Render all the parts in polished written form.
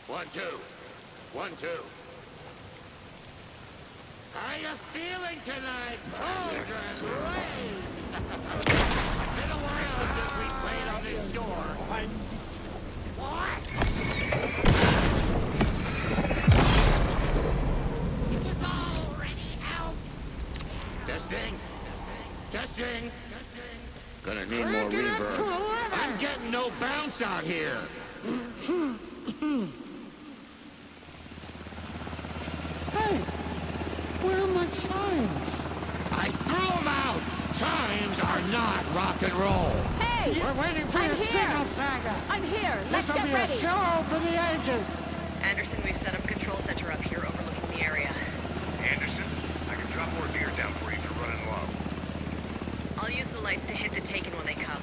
1, 2. 1, 2. How you feeling tonight, children? Rage! Been a while since we played on this shore. What? It was already out. Testing. Testing. Gonna need more reverb. I'm getting no bounce out here. Hey, where are my chimes? I threw them out. Chimes are not rock and roll. Hey! We're waiting for I'm your here. signal, Saga. I'm here. Let's This'll get be ready. a show for the ages. Anderson, we've set up a control center up here overlooking the area. Anderson, I can drop more gear down for you if you're running low. I'll use the lights to hit the Taken when they come.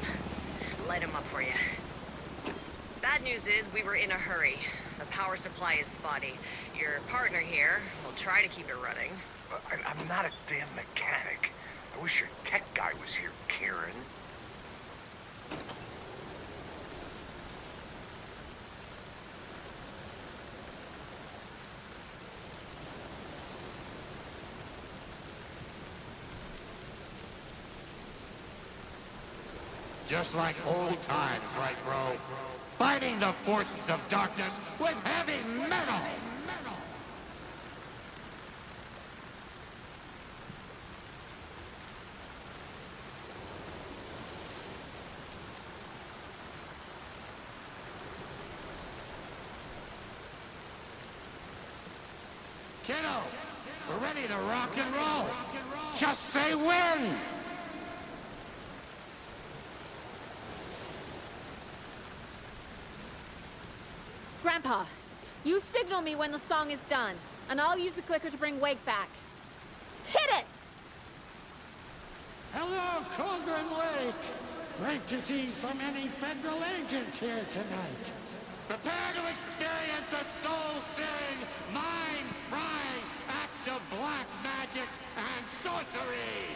Light them up for you. Bad news is we were in a hurry. The power supply is spotty. Your partner here will try to keep it running. I'm not a damn mechanic. I wish your tech guy was here, Karen. Just like old times, right, bro? Fighting the forces of darkness with heavy metal! Kiddo, we're ready to rock and roll. Just say when! Grandpa, you signal me when the song is done, and I'll use the clicker to bring Wake back. Hit it! Hello, Cauldron Lake. Great to see so many federal agents here tonight. Prepare to experience a soul-searing, mind-frying act of black magic and sorcery!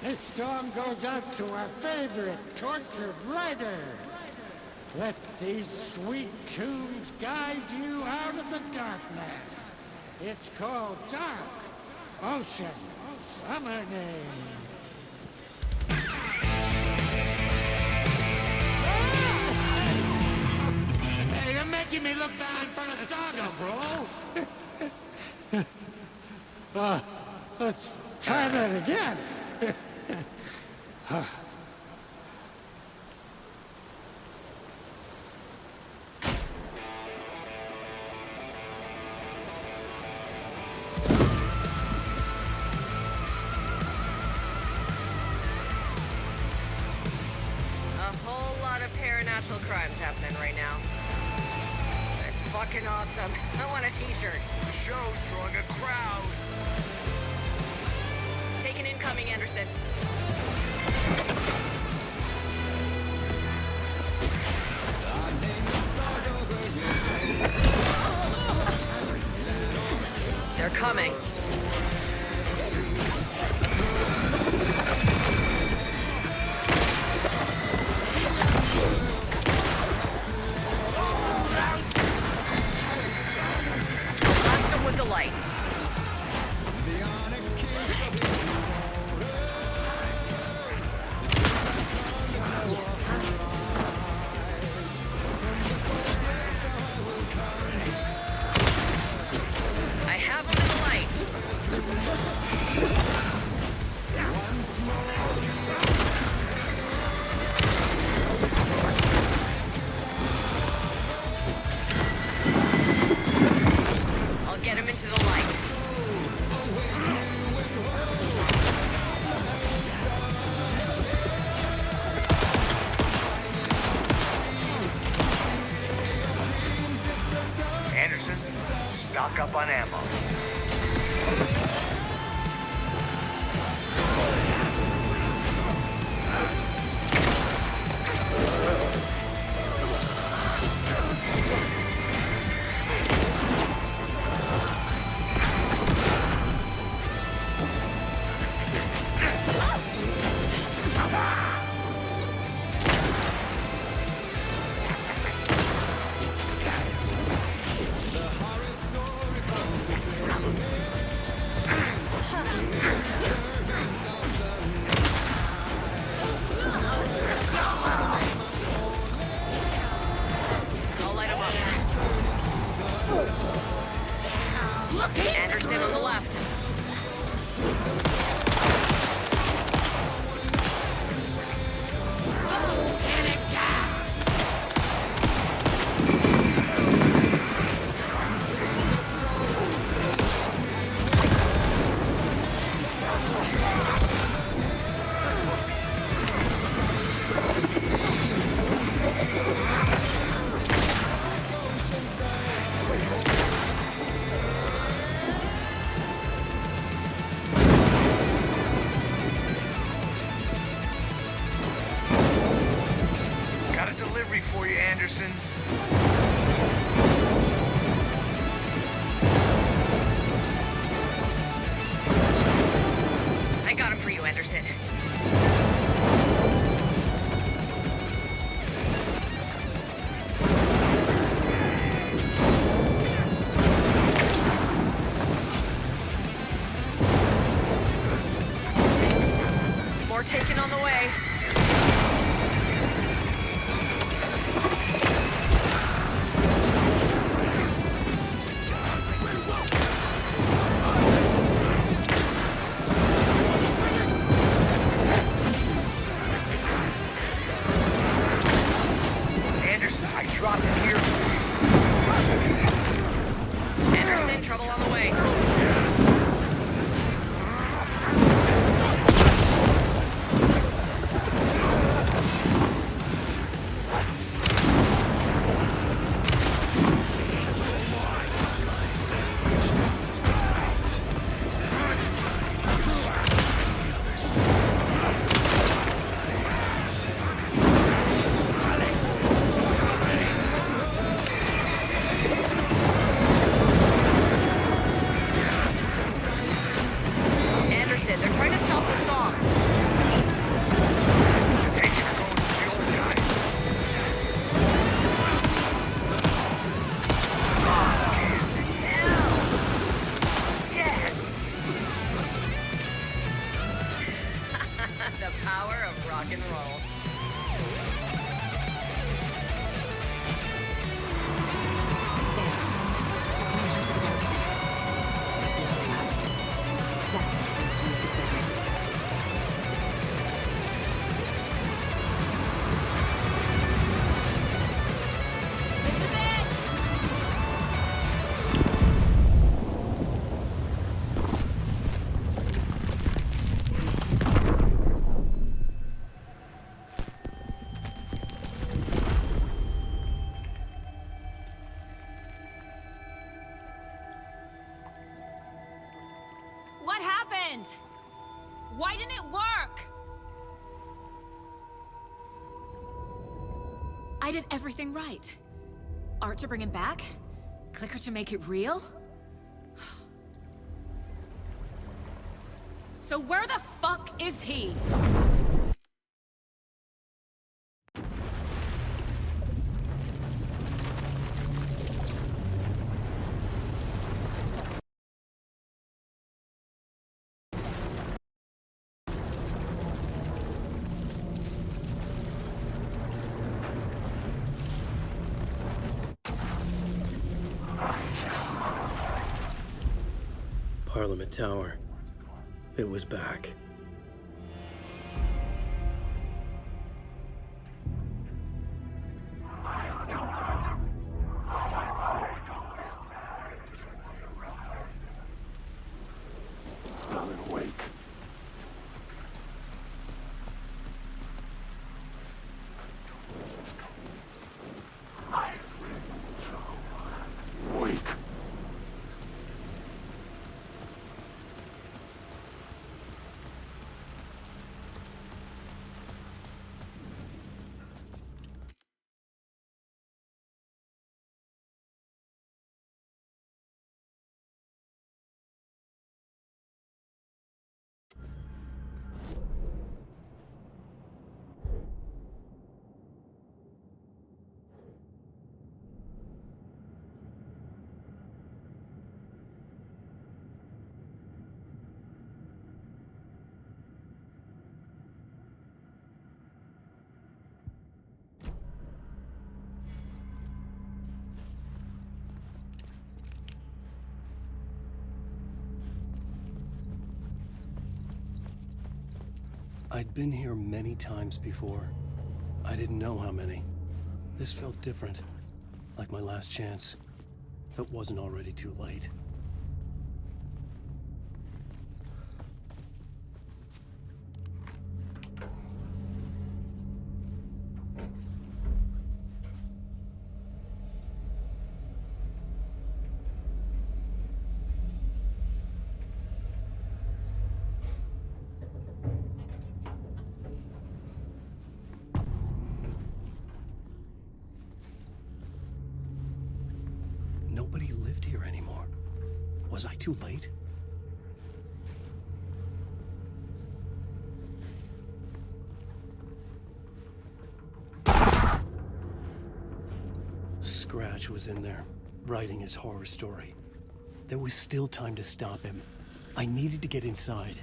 This song goes out to our favorite tortured writer. Let these sweet tunes guide you out of the darkness. It's called Dark Ocean Summoning. Hey, you're making me look bad in front of Saga, bro! Let's try that again. A whole lot of paranatural crimes happening right now. It's fucking awesome. I want a t-shirt. The show's drawing a crowd. Taken incoming, Anderson. They're coming. Blast them with the light. I have them in the light. I'll get him into the light. Anderson, stock up on ammo. Anderson on the left. Got a delivery for you, Anderson. I got him for you, Anderson. More taken on the way. Anderson, I dropped it here. Anderson, trouble on the way. Anderson, they're trying to stop the song. Hey, you're going to the old guy. Yes! The power of rock and roll. This is it! What happened? Why didn't it work? I did everything right. Art to bring him back? Clicker to make it real? So where the fuck is he? Parliament Tower. It was back. I'd been here many times before. I didn't know how many. This felt different, like my last chance, if it wasn't already too late. Nobody lived here anymore. Was I too late? Scratch was in there, writing his horror story. There was still time to stop him. I needed to get inside.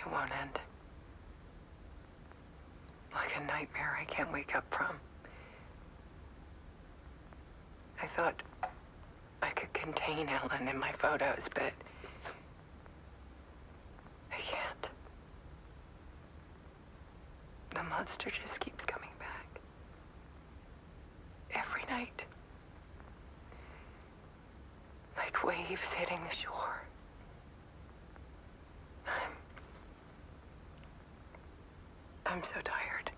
It won't end. Like a nightmare I can't wake up from. I thought I could contain Ellen in my photos, but I can't. The monster just keeps coming back. Every night. Like waves hitting the shore. I'm so tired.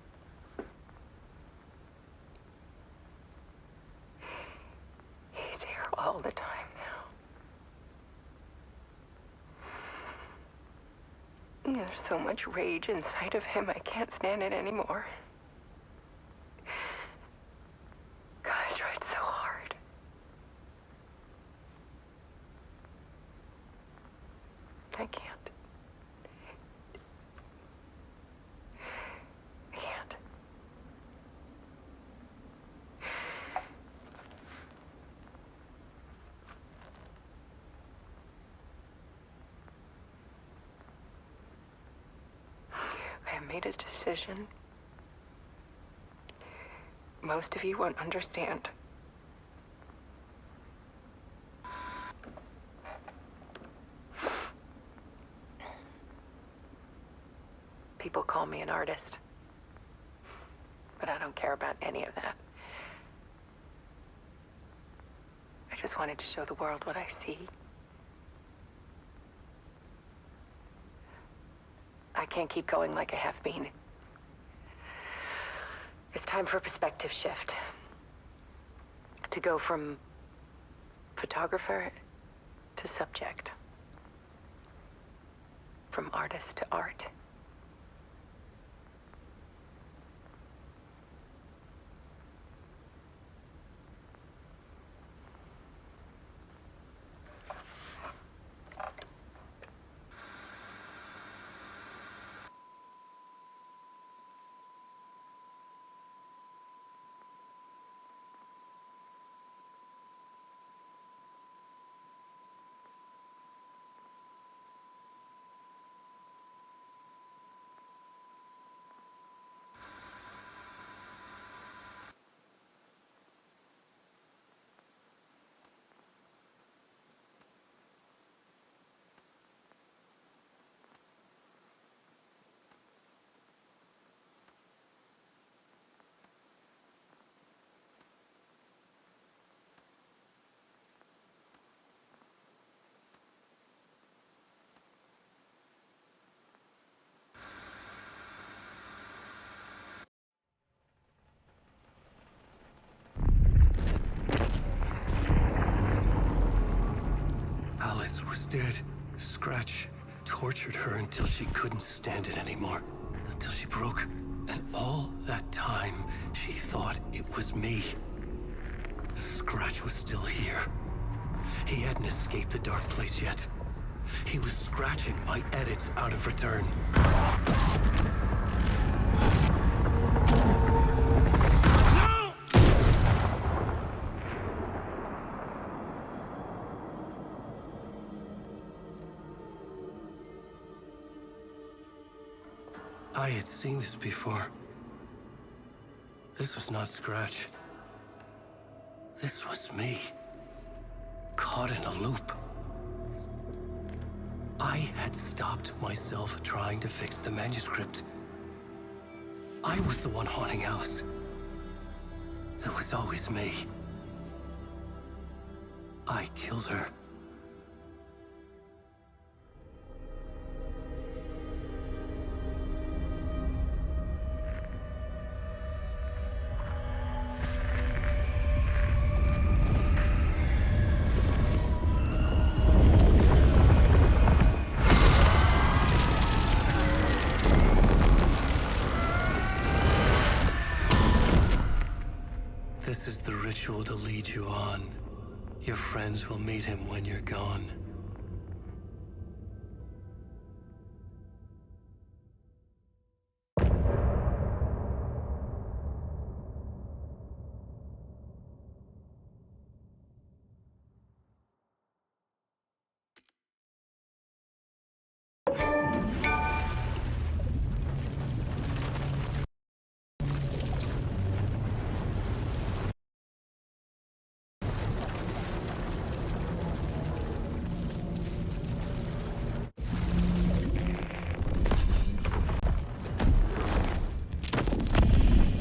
He's here all the time now. There's so much rage inside of him, I can't stand it anymore. God, I tried so hard. I can't. I made a decision. Most of you won't understand. People call me an artist, but I don't care about any of that. I just wanted to show the world what I see. I can't keep going like I have been. It's time for a perspective shift. To go from photographer to subject. From artist to art. Alice was dead. Scratch tortured her until she couldn't stand it anymore. Until she broke. And all that time, she thought it was me. Scratch was still here. He hadn't escaped the dark place yet. He was scratching my edits out of return. No! I had seen this before. This was not Scratch. This was me. Caught in a loop. I had stopped myself trying to fix the manuscript. I was the one haunting Alice. It was always me. I killed her. This is the ritual to lead you on. Your friends will meet him when you're gone.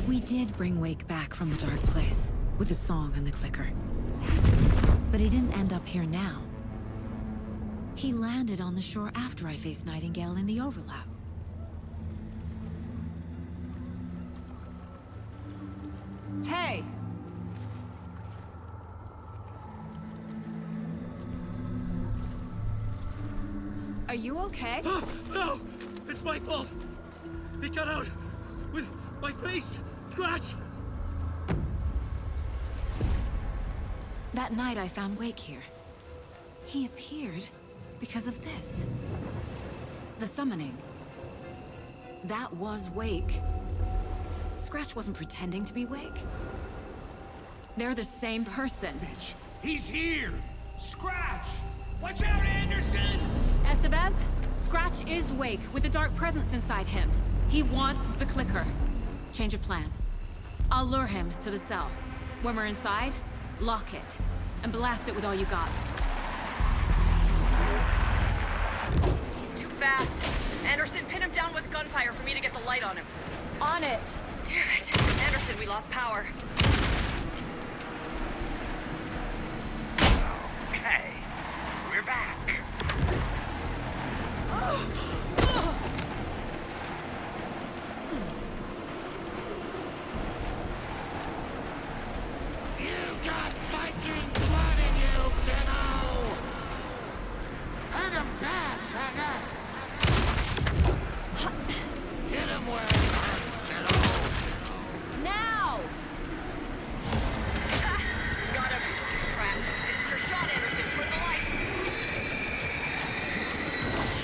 We did bring Wake back from the dark place, with the song and the clicker. But he didn't end up here now. He landed on the shore after I faced Nightingale in the overlap. Hey! Are you okay? No! It's my fault! He got out with my face! Scratch! That night I found Wake here. He appeared because of this. The summoning. That was Wake. Scratch wasn't pretending to be Wake. They're the same person. Bitch, he's here! Scratch! Watch out, Anderson! Estevez, Scratch is Wake with the dark presence inside him. He wants the clicker. Change of plan. I'll lure him to the cell. When we're inside, lock it. And blast it with all you got. He's too fast. Anderson, pin him down with gunfire for me to get the light on him. On it! Damn it. Anderson, we lost power. Okay, we're back. You got Viking blood in you, kiddo! Hurt him bad, Saga! Hit him where it hurts, kiddo! Now! Got him. He's trapped. It's your shot, Anderson. Turn the lights.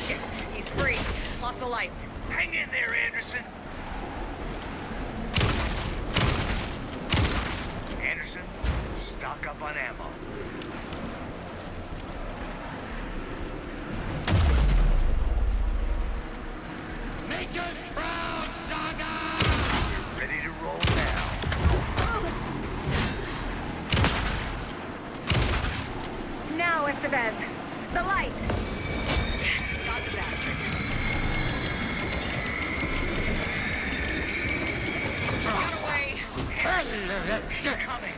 Shit, he's free. Lost the lights. Hang in there, Anderson. Anderson, stock up on ammo. Make us proud, Saga! Ready to roll now. Now, Estevez! The light! Got the bastard. Get away. He's coming.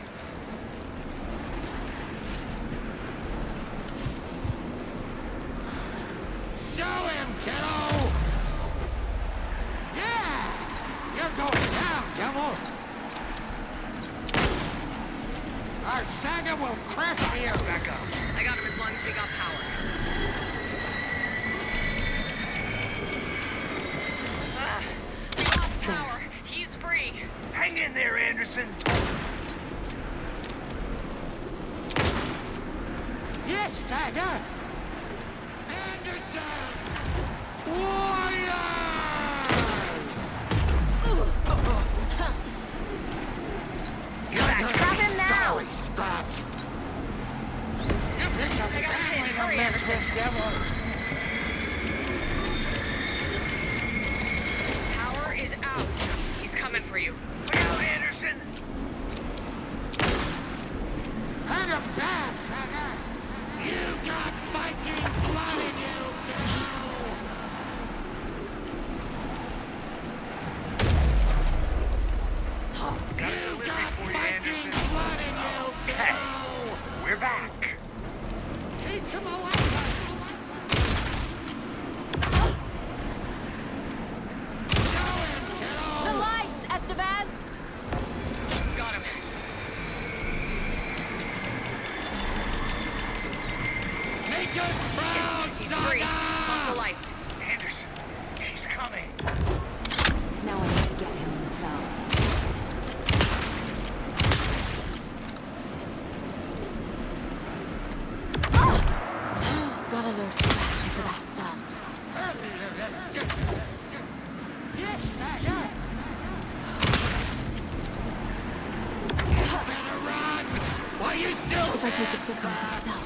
Show him, kiddo! Yeah! You're going down, devil! Our or Saga will crash the air back up. I got him as long as we got power. We lost power. He's free. Hang in there, Anderson. Yes, Saga. Anderson! Warriors! Grab him now! Sorry, Scratch. You picked up family to mess with, devil. Power is out. He's coming for you. Look out, Anderson. Hang him back, Saga. You got Viking blood in you, devil. Got a delivery for you, Anderson. Blood in you, Hey, devil. we're back. Teach him a lesson. Go in, kiddo. The lights, Estevez! Got him. Make us proud, He's free. Saga! Off the lights. Anderson, he's coming. Now I need to get him in the cell. Gotta lure Scratch into that cell. Yes, Saga. You better run. Why you still? If I take the clicker into the cell,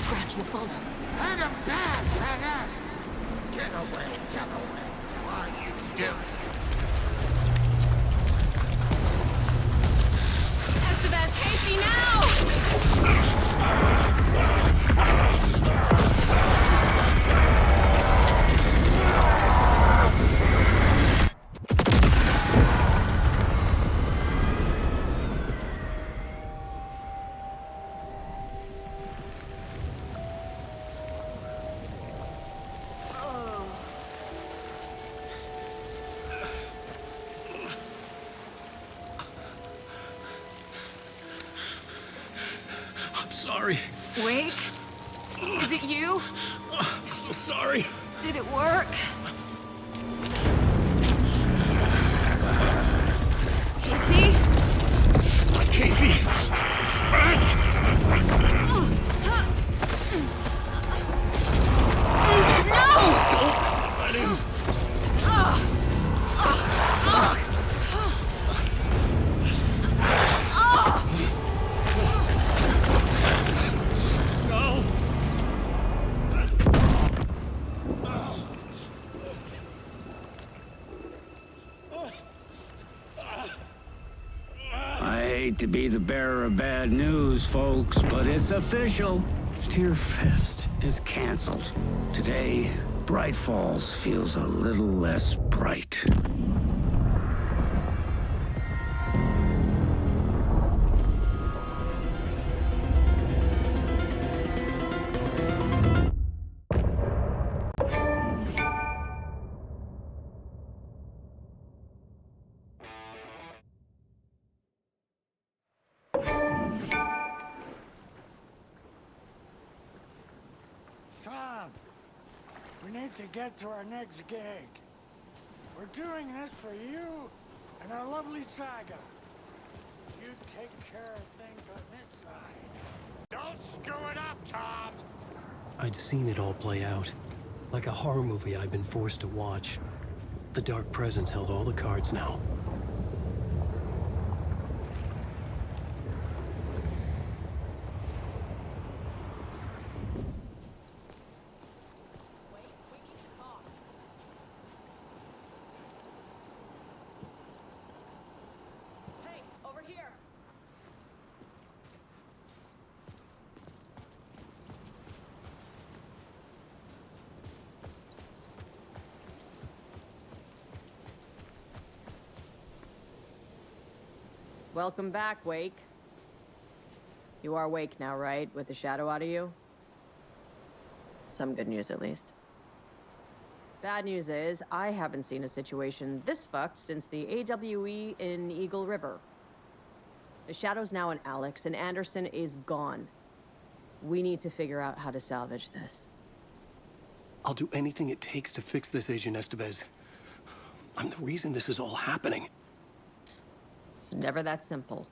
Scratch will follow. Hang him back, Saga. Get away, get away. Why you still? Estevez, Casey, now! I'm sorry. Wake? Is it you? I'm so sorry. Did it work? Casey? Not Casey. Scratch. Don't let him. No. I hate to be the bearer of bad news, folks, but it's official. Tear Fest is canceled. Today, Bright Falls feels a little less bright. Tom, we need to get to our next gig. We're doing this for you and our lovely Saga. You take care of things on this side. Don't screw it up, Tom! I'd seen it all play out. Like a horror movie I'd been forced to watch. The Dark Presence held all the cards now. Hey, over here. Welcome back, Wake. You are Wake now, right? With the shadow out of you? Some good news, at least. Bad news is, I haven't seen a situation this fucked since the AWE in Eagle River. The Shadow's now in Alex, and Anderson is gone. We need to figure out how to salvage this. I'll do anything it takes to fix this, Agent Estevez. I'm the reason this is all happening. It's never that simple.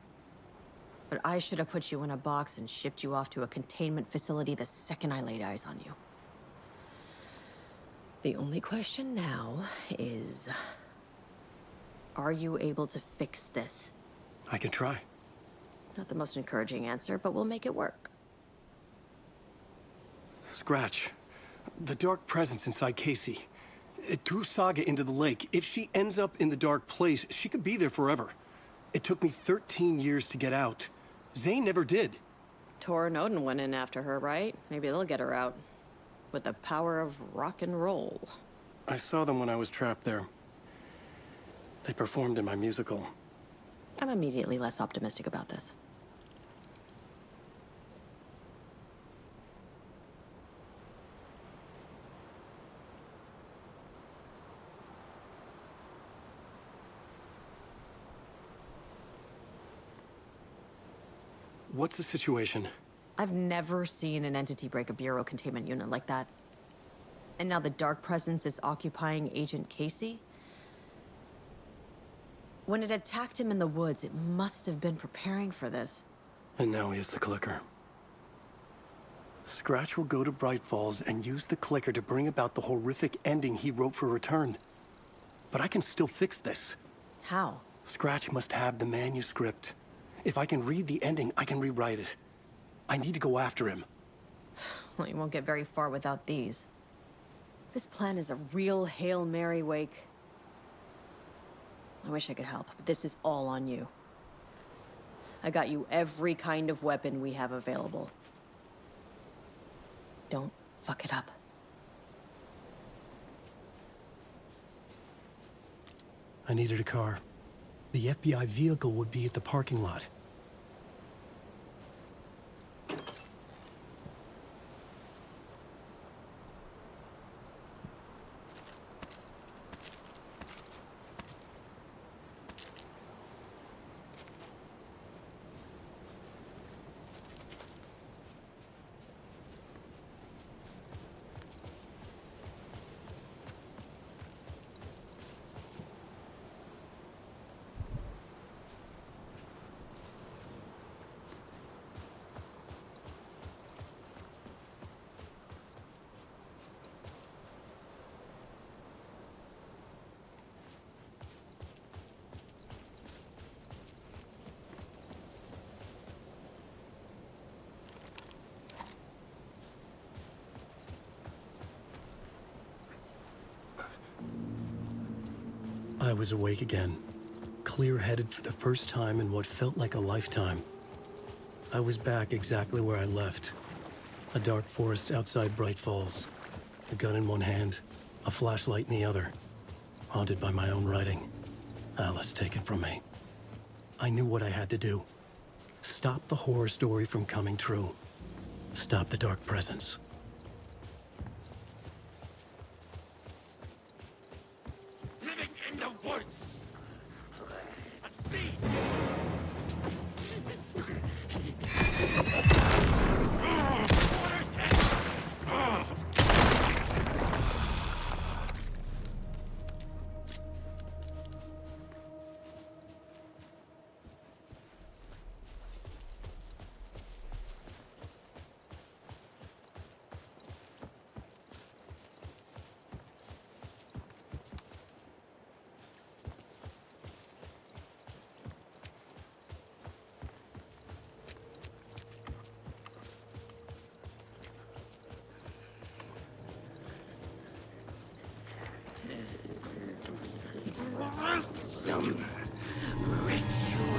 But I should have put you in a box and shipped you off to a containment facility the second I laid eyes on you. The only question now is... are you able to fix this? I can try. Not the most encouraging answer, but we'll make it work. Scratch. The dark presence inside Casey. It threw Saga into the lake. If she ends up in the dark place, she could be there forever. It took me 13 years to get out. Zane never did. Tor and Odin went in after her, right? Maybe they'll get her out. With the power of rock and roll. I saw them when I was trapped there. They performed in my musical. I'm immediately less optimistic about this. What's the situation? I've never seen an entity break a Bureau containment unit like that. And now the Dark Presence is occupying Agent Casey? When it attacked him in the woods, it must have been preparing for this. And now he has the clicker. Scratch will go to Bright Falls and use the clicker to bring about the horrific ending he wrote for Return. But I can still fix this. How? Scratch must have the manuscript. If I can read the ending, I can rewrite it. I need to go after him. Well, you won't get very far without these. This plan is a real Hail Mary, Wake. I wish I could help, but this is all on you. I got you every kind of weapon we have available. Don't fuck it up. I needed a car. The FBI vehicle would be at the parking lot. I was awake again, clear-headed for the first time in what felt like a lifetime. I was back exactly where I left. A dark forest outside Bright Falls. A gun in one hand, a flashlight in the other. Haunted by my own writing. Alice taken from me. I knew what I had to do. Stop the horror story from coming true. Stop the dark presence. Living in the woods! A thief! Some ritual.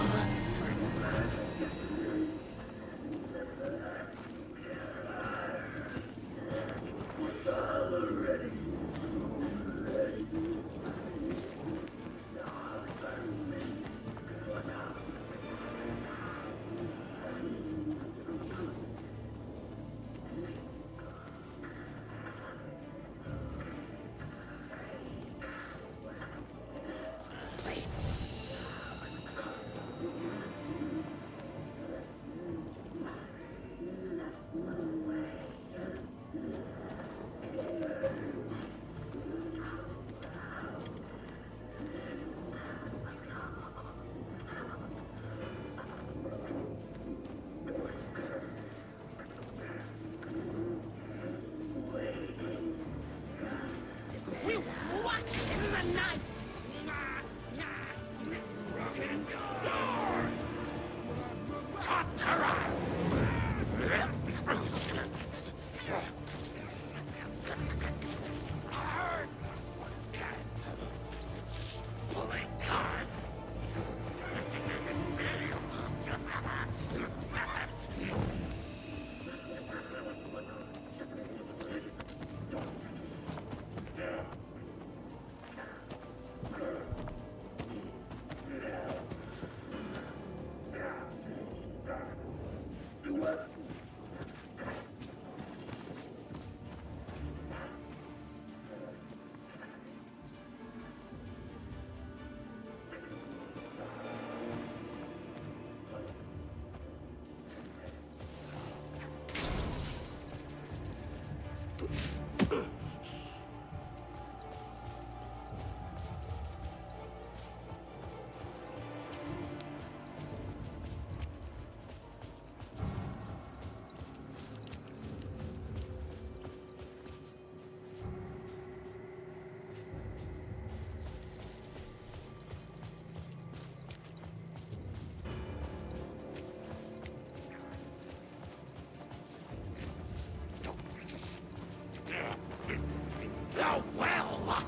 Oh, well!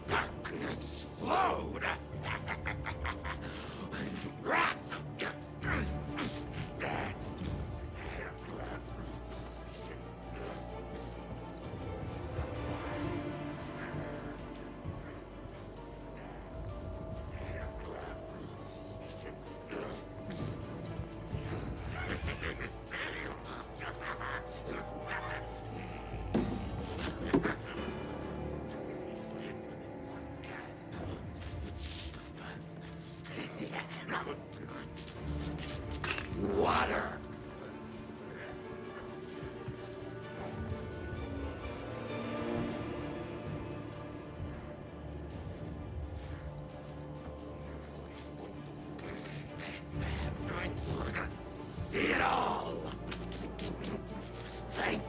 Darkness flowed! Rats! Water! See it all! Thank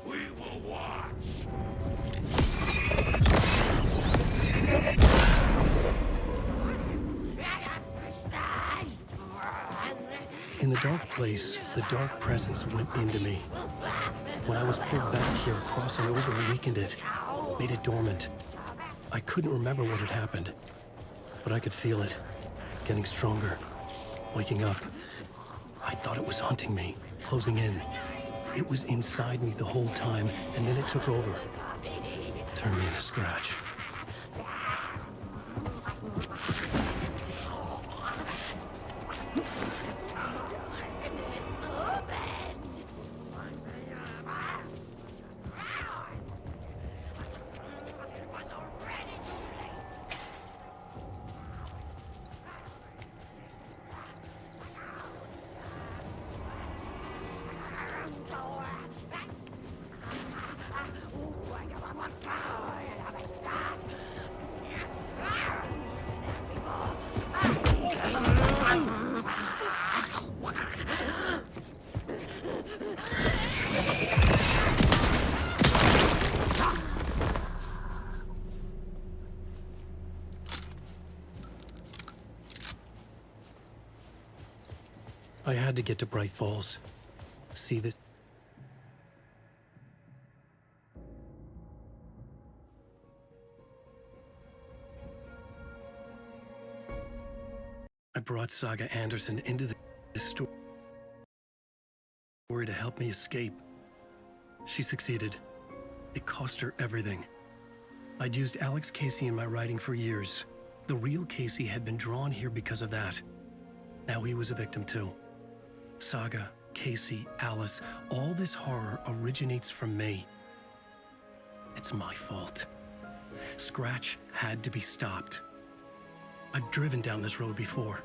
We will watch! In the dark place, the dark presence went into me. When I was pulled back here, crossing over weakened it, made it dormant. I couldn't remember what had happened, but I could feel it, getting stronger, waking up. I thought it was hunting me, closing in. It was inside me the whole time, and then it took over. Turned me into Scratch. I had to get to Bright Falls. See this. brought Saga Anderson into this story to help me escape. She succeeded. It cost her everything. I'd used Alex Casey in my writing for years. The real Casey had been drawn here because of that. Now he was a victim too. Saga, Casey, Alice, all this horror originates from me. It's my fault. Scratch had to be stopped. I've driven down this road before.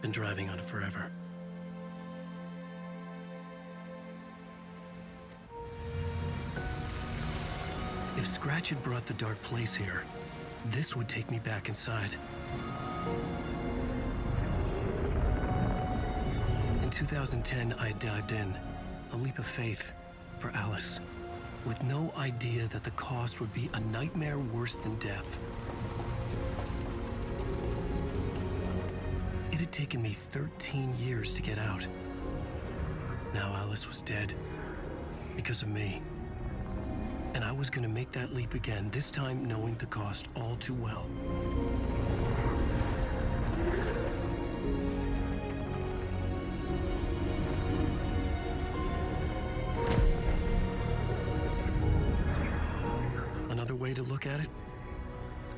Been driving on it forever. If Scratch had brought the dark place here, this would take me back inside. In 2010, I dived in, a leap of faith for Alice, with no idea that the cost would be a nightmare worse than death. It had taken me 13 years to get out. Now Alice was dead, because of me. And I was gonna make that leap again, this time knowing the cost all too well. Another way to look at it,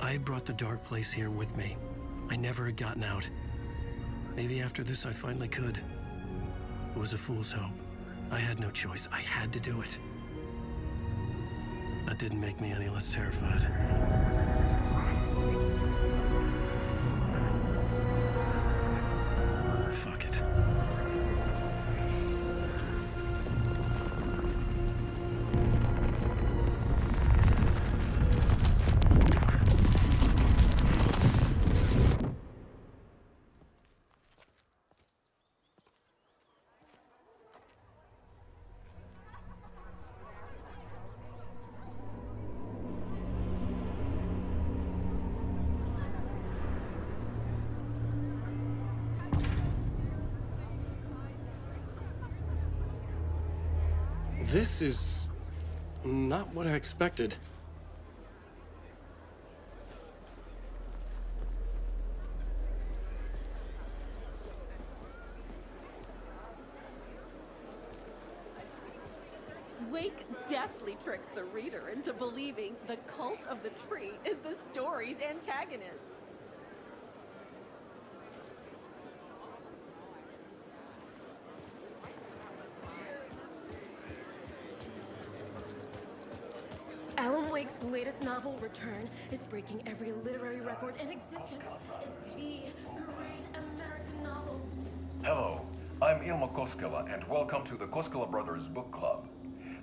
I had brought the dark place here with me. I never had gotten out. Maybe after this I finally could. It was a fool's hope. I had no choice. I had to do it. That didn't make me any less terrified. Fuck it. This is not what I expected. Wake deftly tricks the reader into believing the cult of the tree is the story's antagonist. Alan Wake's latest novel, Return, is breaking every literary record in existence. It's the great American novel. Hello, I'm Ilmo Koskela, and welcome to the Koskela Brothers Book Club.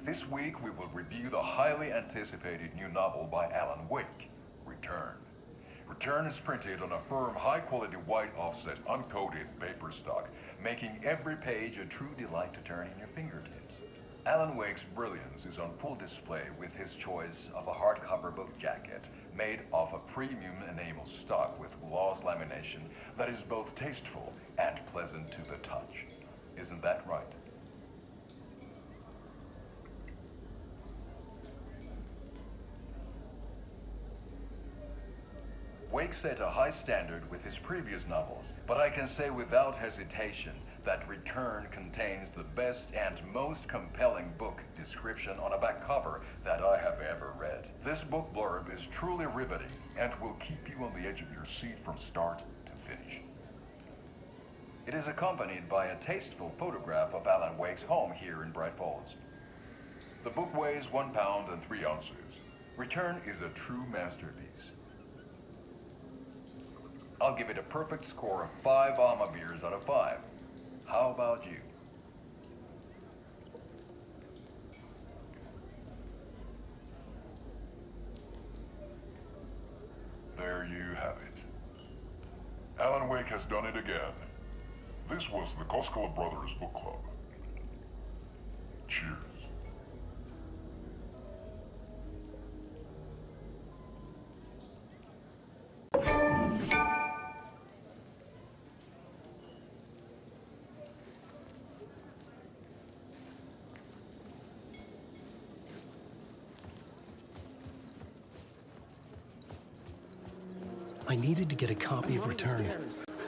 This week we will review the highly anticipated new novel by Alan Wake, Return. Return is printed on a firm, high-quality white offset, uncoated paper stock, making every page a true delight to turn in your fingertips. Alan Wake's brilliance is on full display with his choice of a hardcover book jacket made of a premium enamel stock with gloss lamination that is both tasteful and pleasant to the touch. Isn't that right? Wake set a high standard with his previous novels, but I can say without hesitation that Return contains the best and most compelling book description on a back cover that I have ever read. This book blurb is truly riveting and will keep you on the edge of your seat from start to finish. It is accompanied by a tasteful photograph of Alan Wake's home here in Bright Falls. The book weighs 1 pound and 3 ounces. Return is a true masterpiece. I'll give it a perfect score of 5 Alma beers out of 5. How about you? There you have it. Alan Wake has done it again. This was the Koskela Brothers Book Club. Cheers. I needed to get a copy of Return.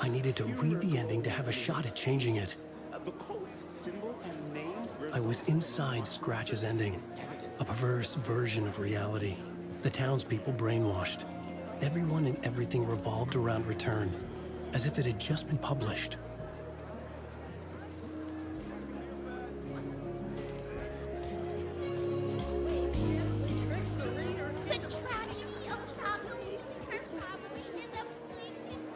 I needed to read the ending to have a shot at changing it. The cult's symbol and name. I was inside Scratch's ending. A perverse version of reality. The townspeople brainwashed. Everyone and everything revolved around Return, as if it had just been published.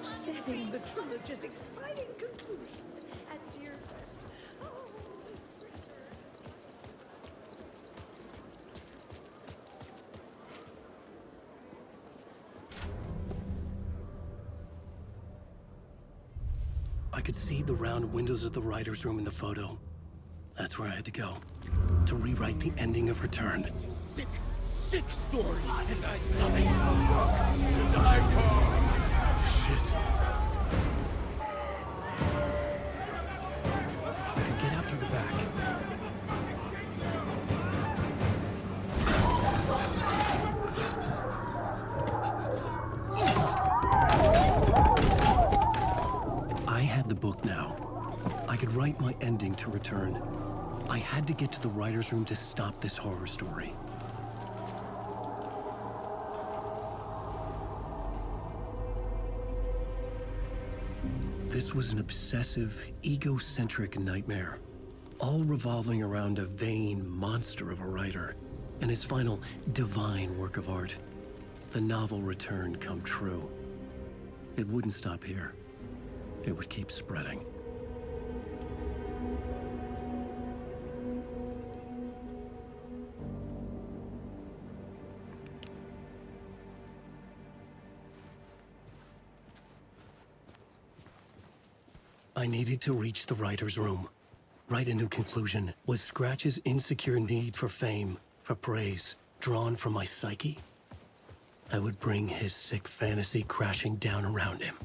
Setting the trilogy's exciting conclusion at Deerfest. I could see the round windows of the writer's room in the photo. That's where I had to go, to rewrite the ending of Return. It's a sick, sick story, and I love it. To die for. Shit. I could get out through the back. I had the book now. I could write my ending to Return. I had to get to the writer's room to stop this horror story. This was an obsessive, egocentric nightmare, all revolving around a vain monster of a writer and his final divine work of art, the novel Return come true. It wouldn't stop here. It would keep spreading. I needed to reach the writer's room. Write a new conclusion. Was Scratch's insecure need for fame, for praise, drawn from my psyche? I would bring his sick fantasy crashing down around him.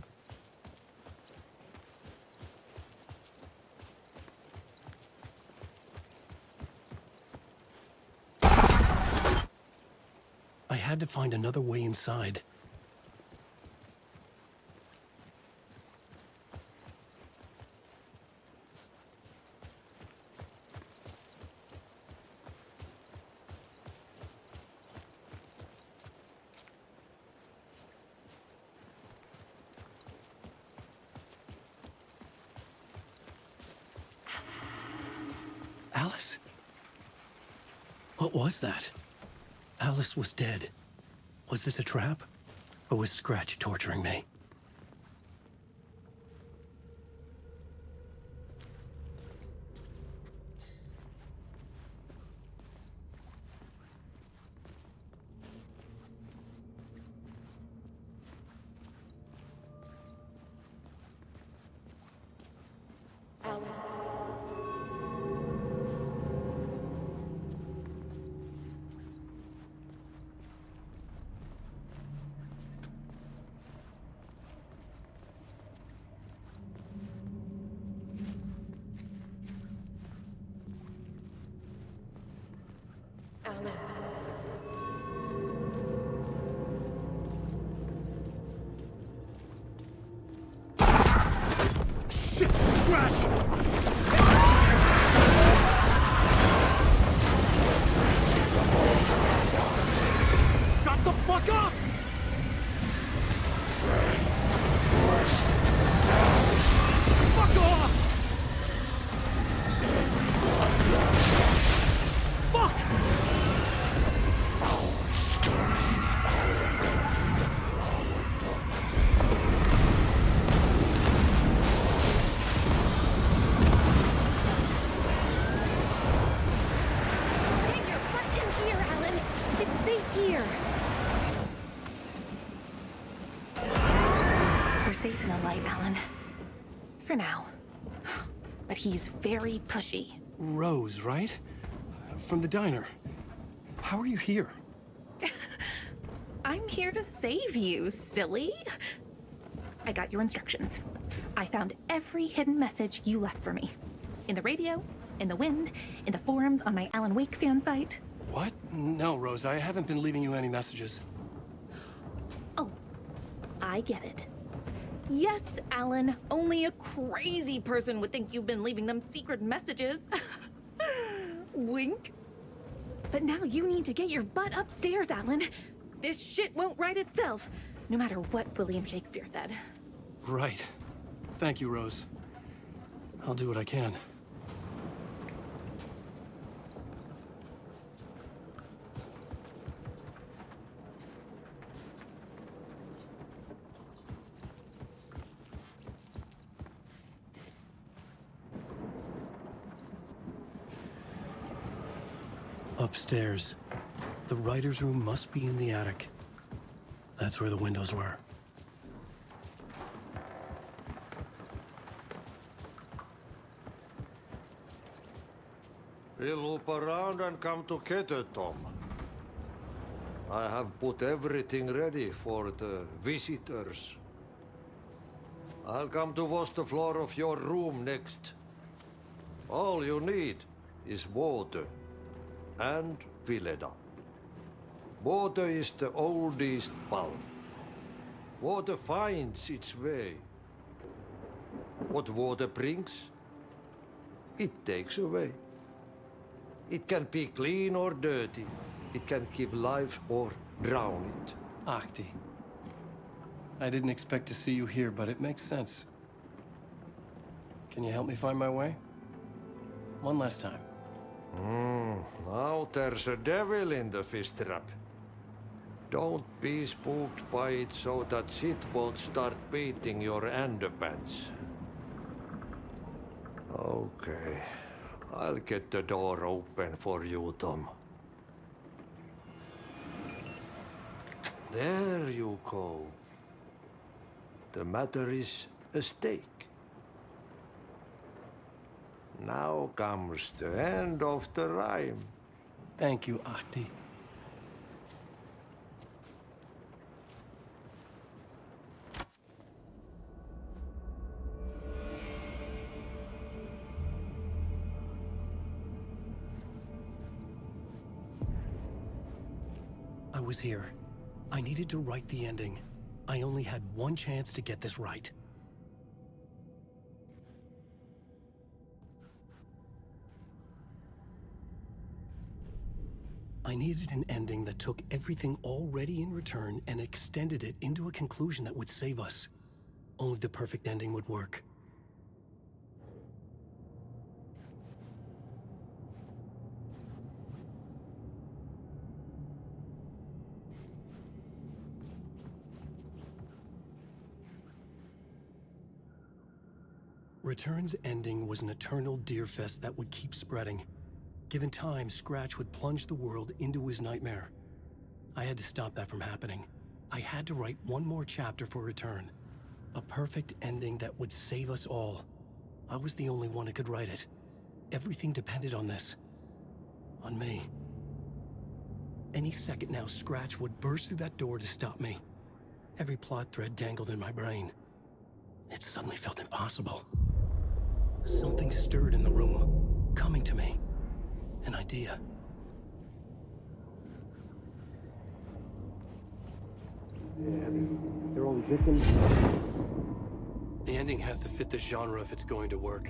I had to find another way inside. Alice? What was that? Alice was dead. Was this a trap? Or was Scratch torturing me? Shut the fuck up! Fuck off! Fuck! Get your butt in here, Alan. It's safe here. We're safe in the light, Alan. For now. But he's very pushy. Rose, right? From the diner. How are you here? I'm here to save you, silly. I got your instructions. I found every hidden message you left for me. In the radio, in the wind, in the forums on my Alan Wake fan site. What? No, Rose, I haven't been leaving you any messages. Oh, I get it. Yes, Alan, only a crazy person would think you've been leaving them secret messages. Wink. But now you need to get your butt upstairs, Alan. This shit won't right itself, no matter what William Shakespeare said. Right. Thank you, Rose. I'll do what I can. Upstairs. The writer's room must be in the attic. That's where the windows were. We'll loop around and come together, Tom. I have put everything ready for the visitors. I'll come to wash the floor of your room next. All you need is water and Vileda. Water is the oldest bulb. Water finds its way. What water brings, it takes away. It can be clean or dirty. It can give life or drown it. Ahti. I didn't expect to see you here, but it makes sense. Can you help me find my way? One last time. Now there's a devil in the fish trap. Don't be spooked by it so that shit won't start beating your underpants. Okay. I'll get the door open for you, Tom. There you go. The matter is a stake. Now comes the end of the rhyme. Thank you, Ahti. I was here. I needed to write the ending. I only had one chance to get this right. I needed an ending that took everything already in return and extended it into a conclusion that would save us. Only the perfect ending would work. Return's ending was an eternal deerfest that would keep spreading. Given time, Scratch would plunge the world into his nightmare. I had to stop that from happening. I had to write one more chapter for Return. A perfect ending that would save us all. I was the only one who could write it. Everything depended on this. On me. Any second now, Scratch would burst through that door to stop me. Every plot thread dangled in my brain. It suddenly felt impossible. Something stirred in the room, coming to me. An idea. They're only victims. The ending has to fit the genre if it's going to work.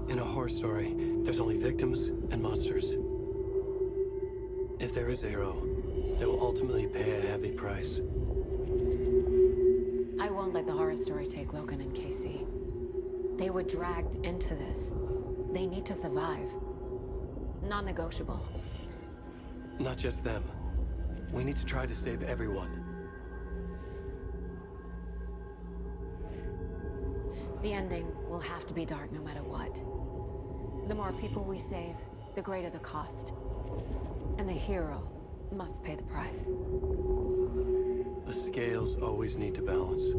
In a horror story, there's only victims and monsters. If there is a hero, they will ultimately pay a heavy price. I won't let the horror story take Logan and Casey. They were dragged into this. They need to survive. Non-negotiable. Not just them. We need to try to save everyone. The ending will have to be dark no matter what. The more people we save, the greater the cost. And the hero must pay the price. The scales always need to balance.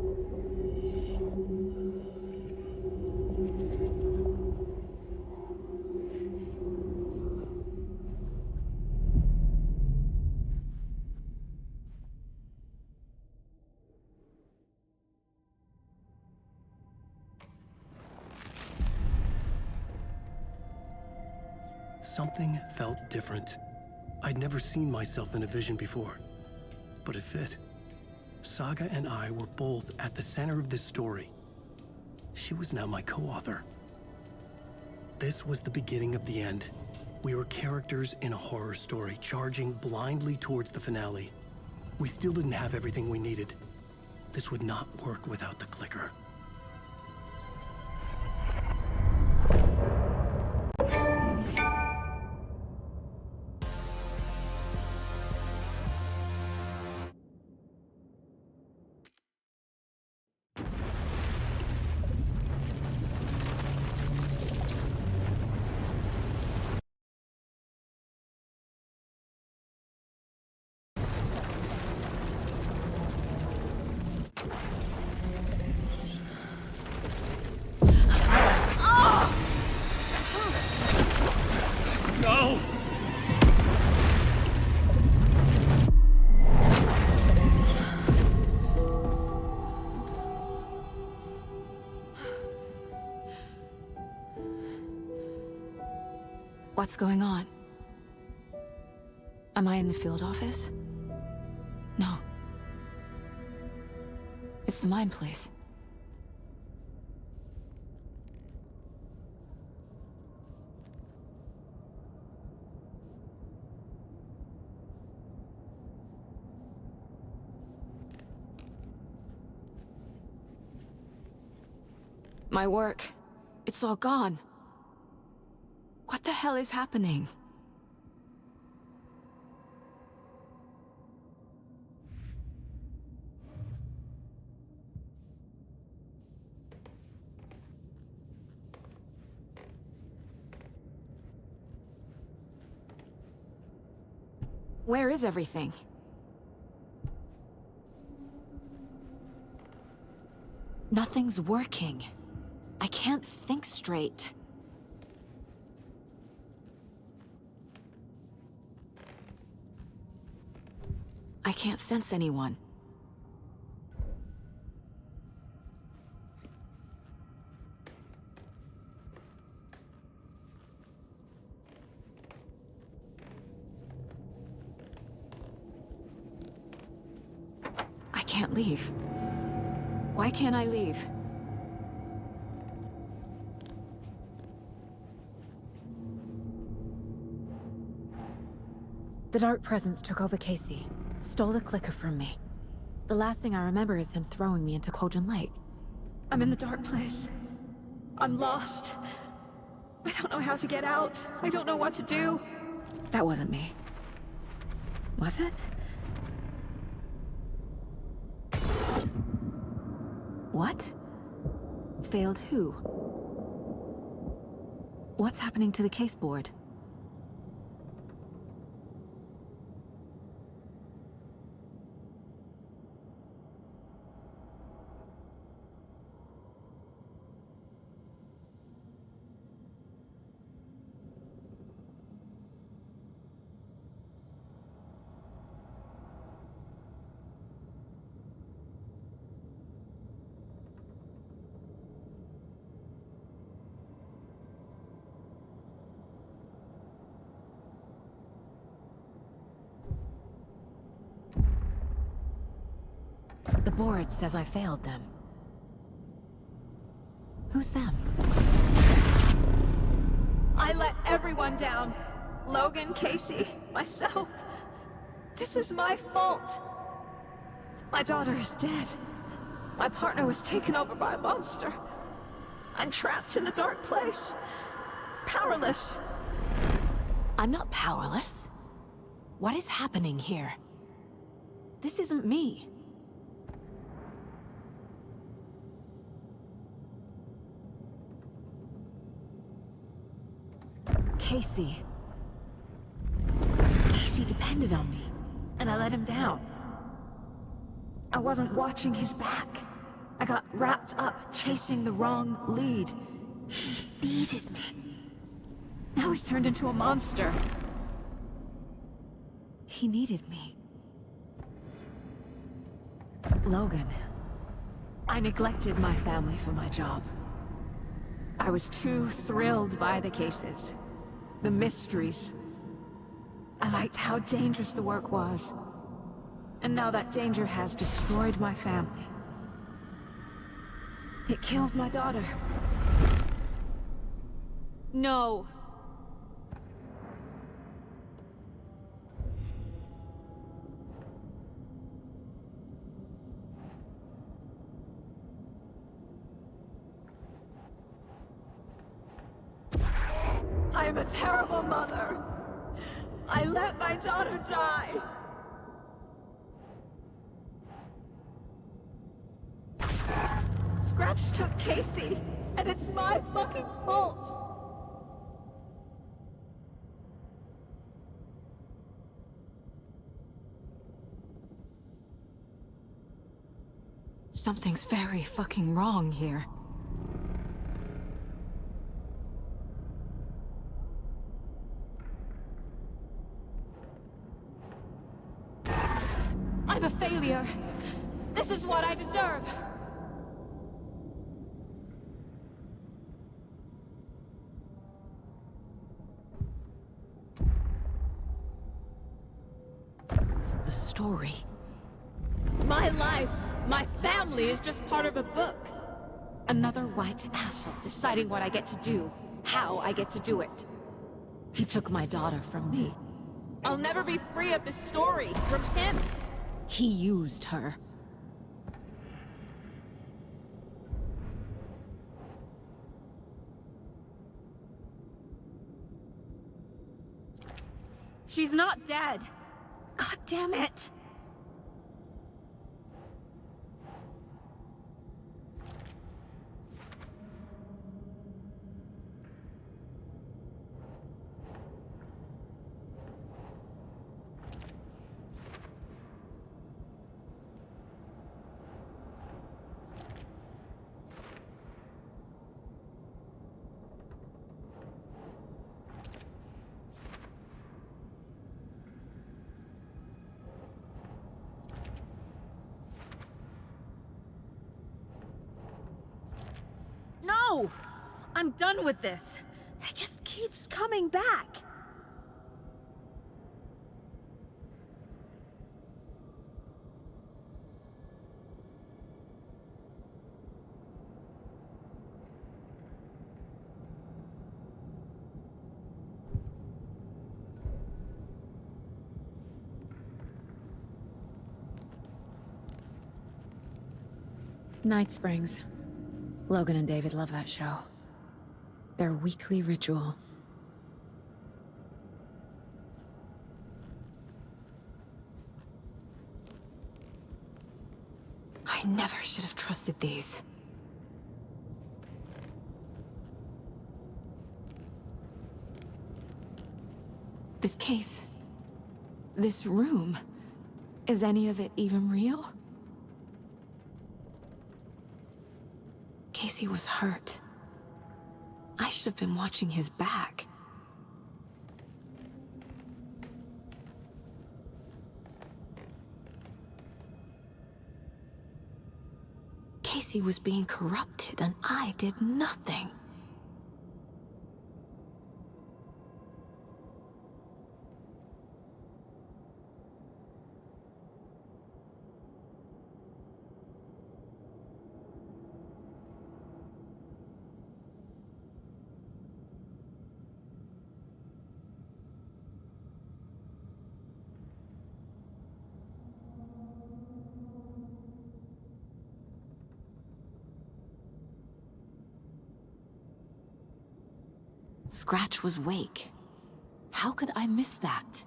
Something felt different. I'd never seen myself in a vision before, but it fit. Saga and I were both at the center of this story. She was now my co-author. This was the beginning of the end. We were characters in a horror story, charging blindly towards the finale. We still didn't have everything we needed. This would not work without the clicker. No! What's going on? Am I in the field office? No. It's the mine place. My work. It's all gone. What the hell is happening? Where is everything? Nothing's working. I can't think straight. I can't sense anyone. I can't leave. Why can't I leave? The Dark Presence took over Casey, stole the clicker from me. The last thing I remember is him throwing me into Cauldron Lake. I'm in the dark place. I'm lost. I don't know how to get out. I don't know what to do. That wasn't me. Was it? What? Failed who? What's happening to the case board? The board says I failed them. Who's them? I let everyone down. Logan, Casey, myself. This is my fault. My daughter is dead. My partner was taken over by a monster. I'm trapped in a dark place. Powerless. I'm not powerless. What is happening here? This isn't me. Casey. Casey depended on me, and I let him down. I wasn't watching his back. I got wrapped up chasing the wrong lead. He needed me. Now he's turned into a monster. He needed me. Logan. I neglected my family for my job. I was too thrilled by the cases. The mysteries. I liked how dangerous the work was. And now that danger has destroyed my family. It killed my daughter. No. I am a terrible mother. I let my daughter die. Scratch took Casey, and it's my fucking fault. Something's very fucking wrong here. I'm a failure. This is what I deserve. The story. My life, my family is just part of a book. Another white asshole deciding what I get to do, how I get to do it. He took my daughter from me. I'll never be free of this story from him. He used her. She's not dead. God damn it. No! I'm done with this. It just keeps coming back. Night Springs. Logan and David love that show. Their weekly ritual. I never should have trusted these. This case. This room. Is any of it even real? Casey was hurt. I should have been watching his back. Casey was being corrupted, and I did nothing. Scratch was Wake. How could I miss that?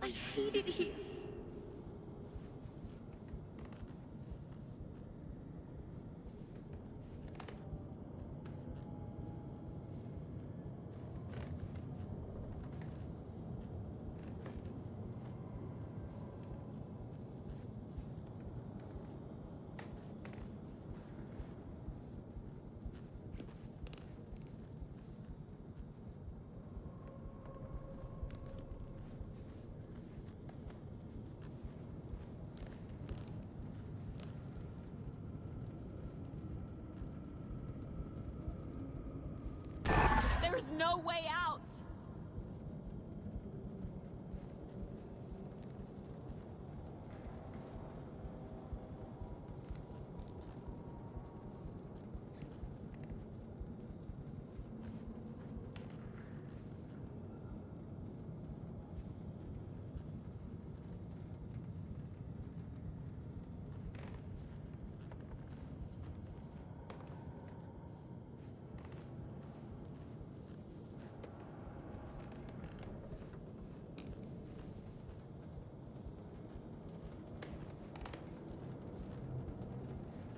I hate it here. There's no way out!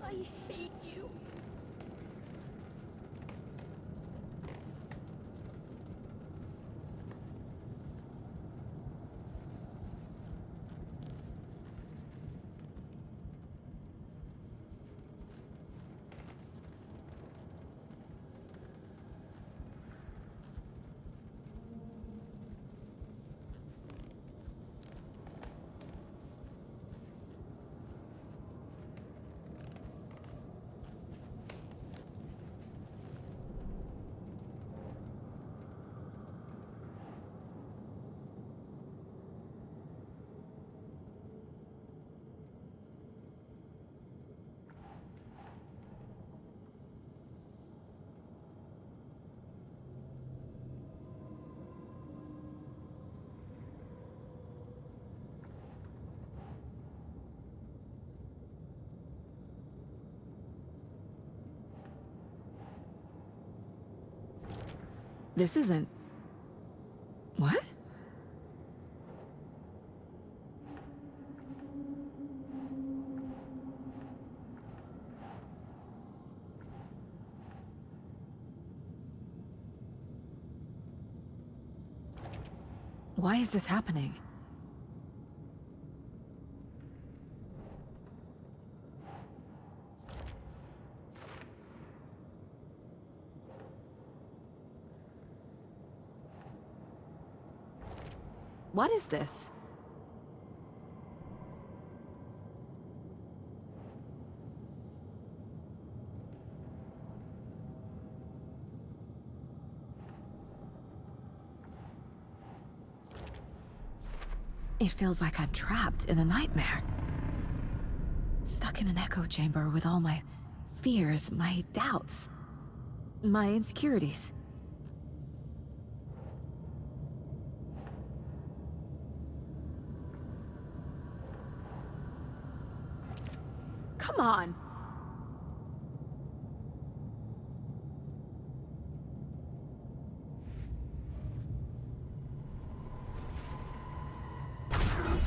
I hate you. This isn't... What? Why is this happening? What is this? It feels like I'm trapped in a nightmare. Stuck in an echo chamber with all my fears, my doubts, my insecurities. Come on!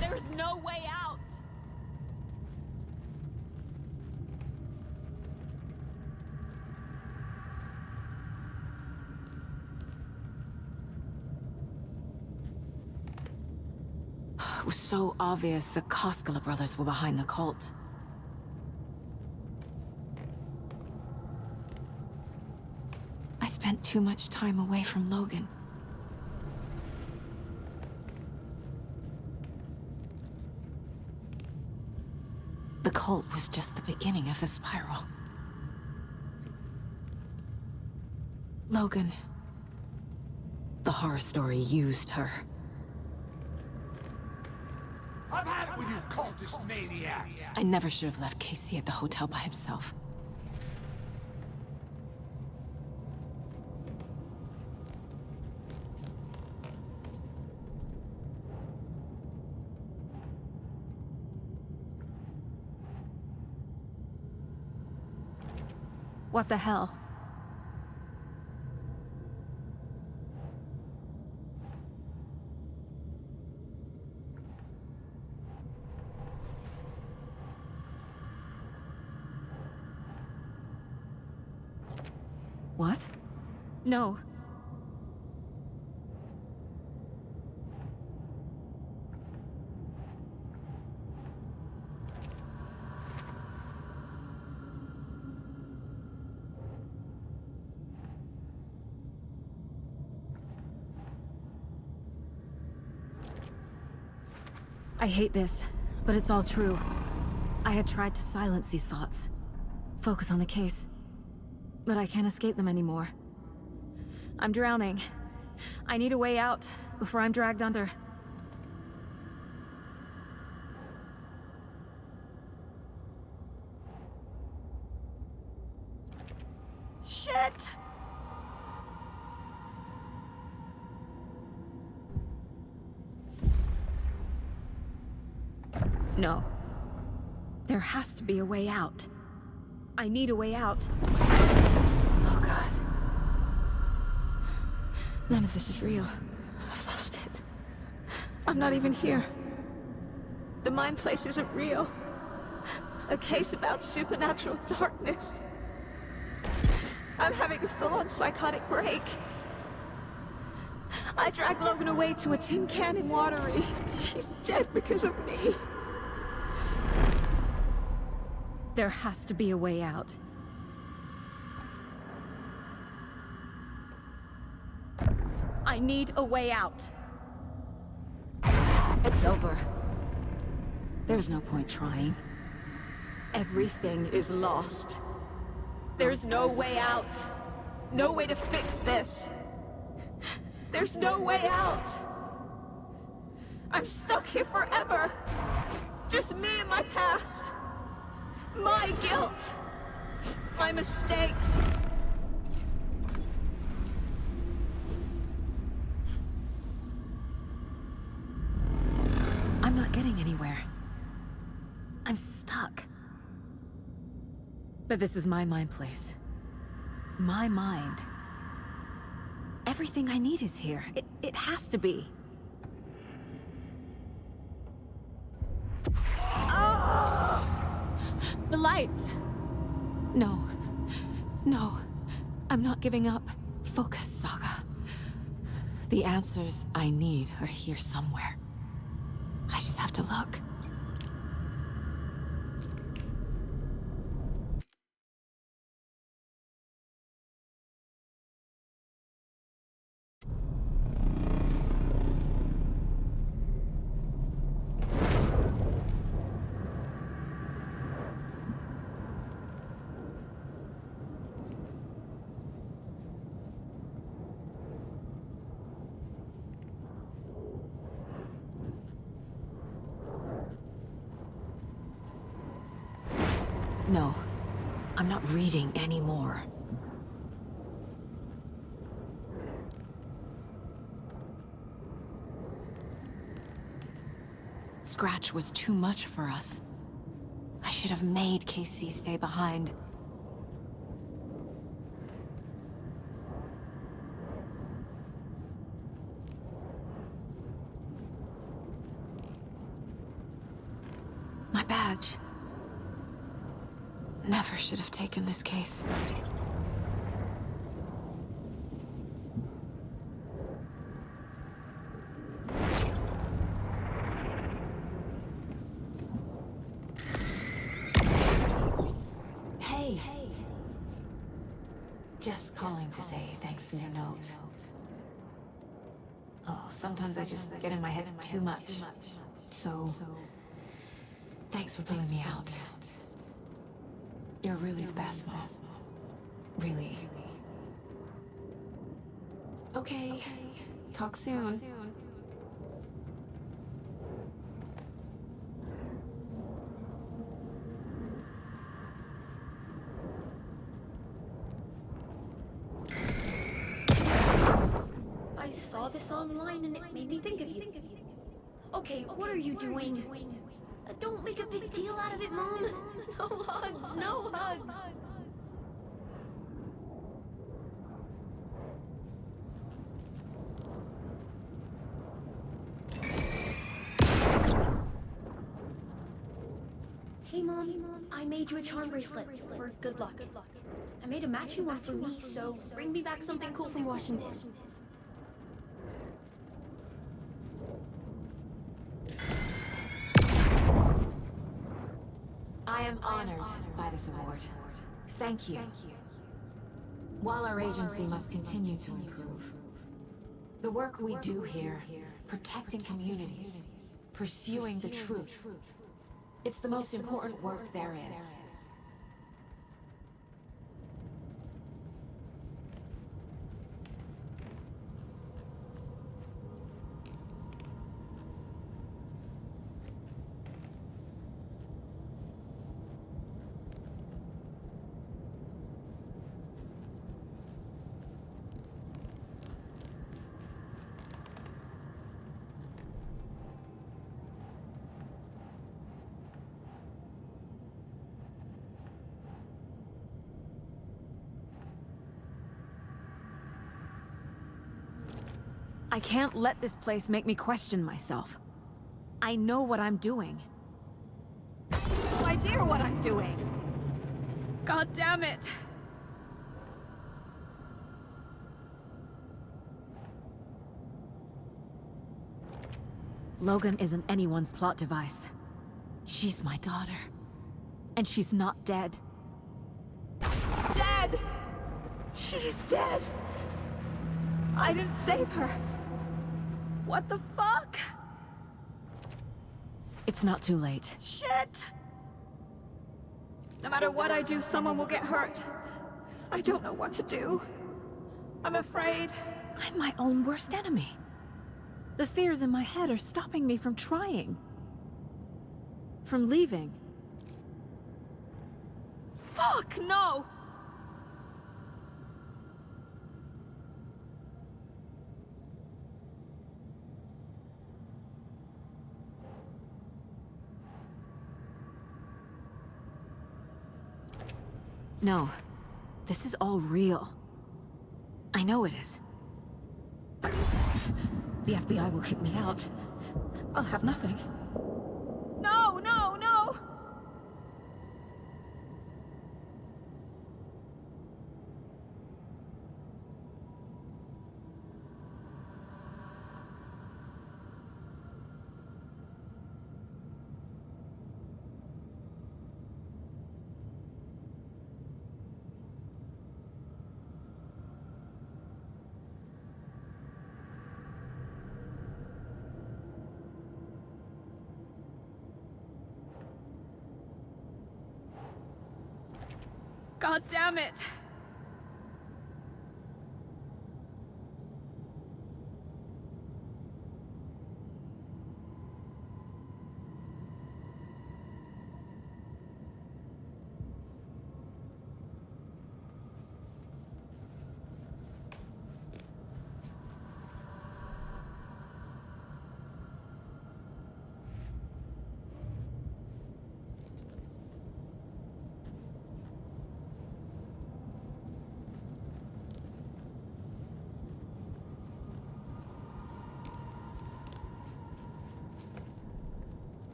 There's no way out! It was so obvious the Koskela brothers were behind the cult. I spent too much time away from Logan. The cult was just the beginning of the spiral. Logan, the horror story used her. I've had it with you cultist maniacs! I never should have left Casey at the hotel by himself. What the hell? What? No. I hate this, but it's all true. I had tried to silence these thoughts, focus on the case, but I can't escape them anymore. I'm drowning. I need a way out before I'm dragged under. Shit! No. There has to be a way out. I need a way out. Oh God. None of this is real. I've lost it. I'm not even here. The mind place isn't real. A case about supernatural darkness. I'm having a full-on psychotic break. I dragged Logan away to a tin can in Watery. She's dead because of me. There has to be a way out. I need a way out. It's over. There's no point trying. Everything is lost. There's no way out. No way to fix this. There's no way out. I'm stuck here forever. Just me and my past. My guilt. My mistakes. I'm not getting anywhere. I'm stuck. But this is my mind place. My mind. Everything I need is here. It has to be. Oh! The lights! No. No. I'm not giving up. Focus, Saga. The answers I need are here somewhere. I just have to look. No, I'm not reading anymore. Scratch was too much for us. I should have made KC stay behind. My badge. Never should have taken this case. Hey. Just calling to say thanks for your note. Oh, sometimes I just get in my head too much. So, thanks for pulling me out. You're really the best, Mom. Really. Okay. Talk soon. I saw this online and it made me think of you. Okay, what are you doing? Don't make a big deal out of it, Mom. No hugs, no hugs. Hey, Mom, I made you a charm bracelet for good luck. I made a matching one for me, so bring me back something cool from Washington. I am honored by this award. Thank you. While our agency must continue to improve, the work we do here, protecting communities, pursuing the truth, it's the most important work there is. I can't let this place make me question myself. I know what I'm doing. No idea what I'm doing. God damn it. Logan isn't anyone's plot device. She's my daughter. And she's not dead. Dead! She's dead! I didn't save her. What the fuck? It's not too late. Shit! No matter what I do, someone will get hurt. I don't know what to do. I'm afraid. I'm my own worst enemy. The fears in my head are stopping me from trying. From leaving. Fuck, no! No. This is all real. I know it is. The FBI will kick me out. I'll have nothing. No, no, no! God damn it!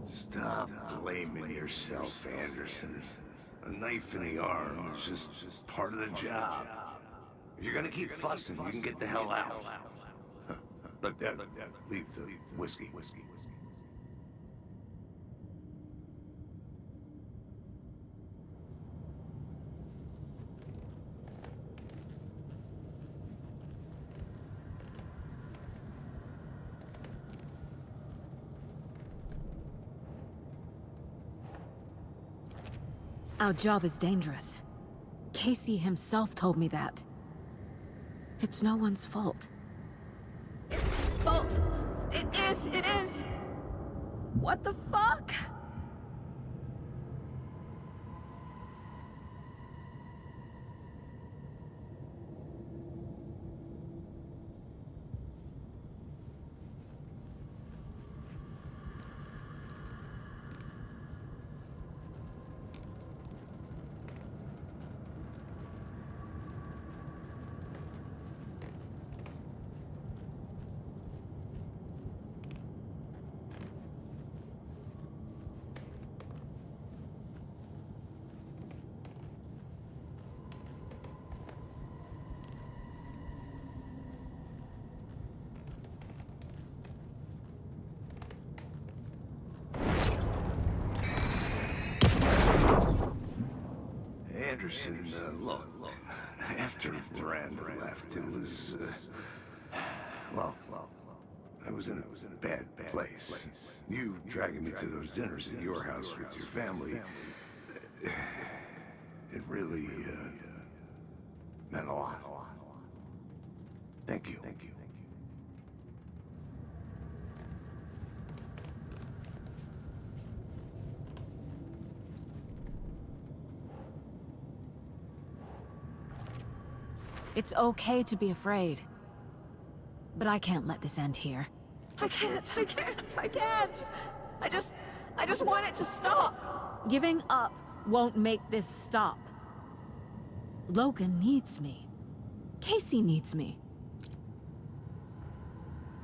Stop blaming yourself, Anderson. A knife in the arm is just part of the job. If you're gonna keep fussing, you can get the hell out. But leave the whiskey. Our job is dangerous. Casey himself told me that. It's no one's fault. Fault! It is! What the fuck? Anderson, look, after Miranda left, it was, well, I was in a bad place. You dragging me to those dinners at your house with your family, it really, meant a lot. Thank you. It's okay to be afraid. But I can't let this end here. I can't. I just want it to stop. Giving up won't make this stop. Logan needs me. Casey needs me.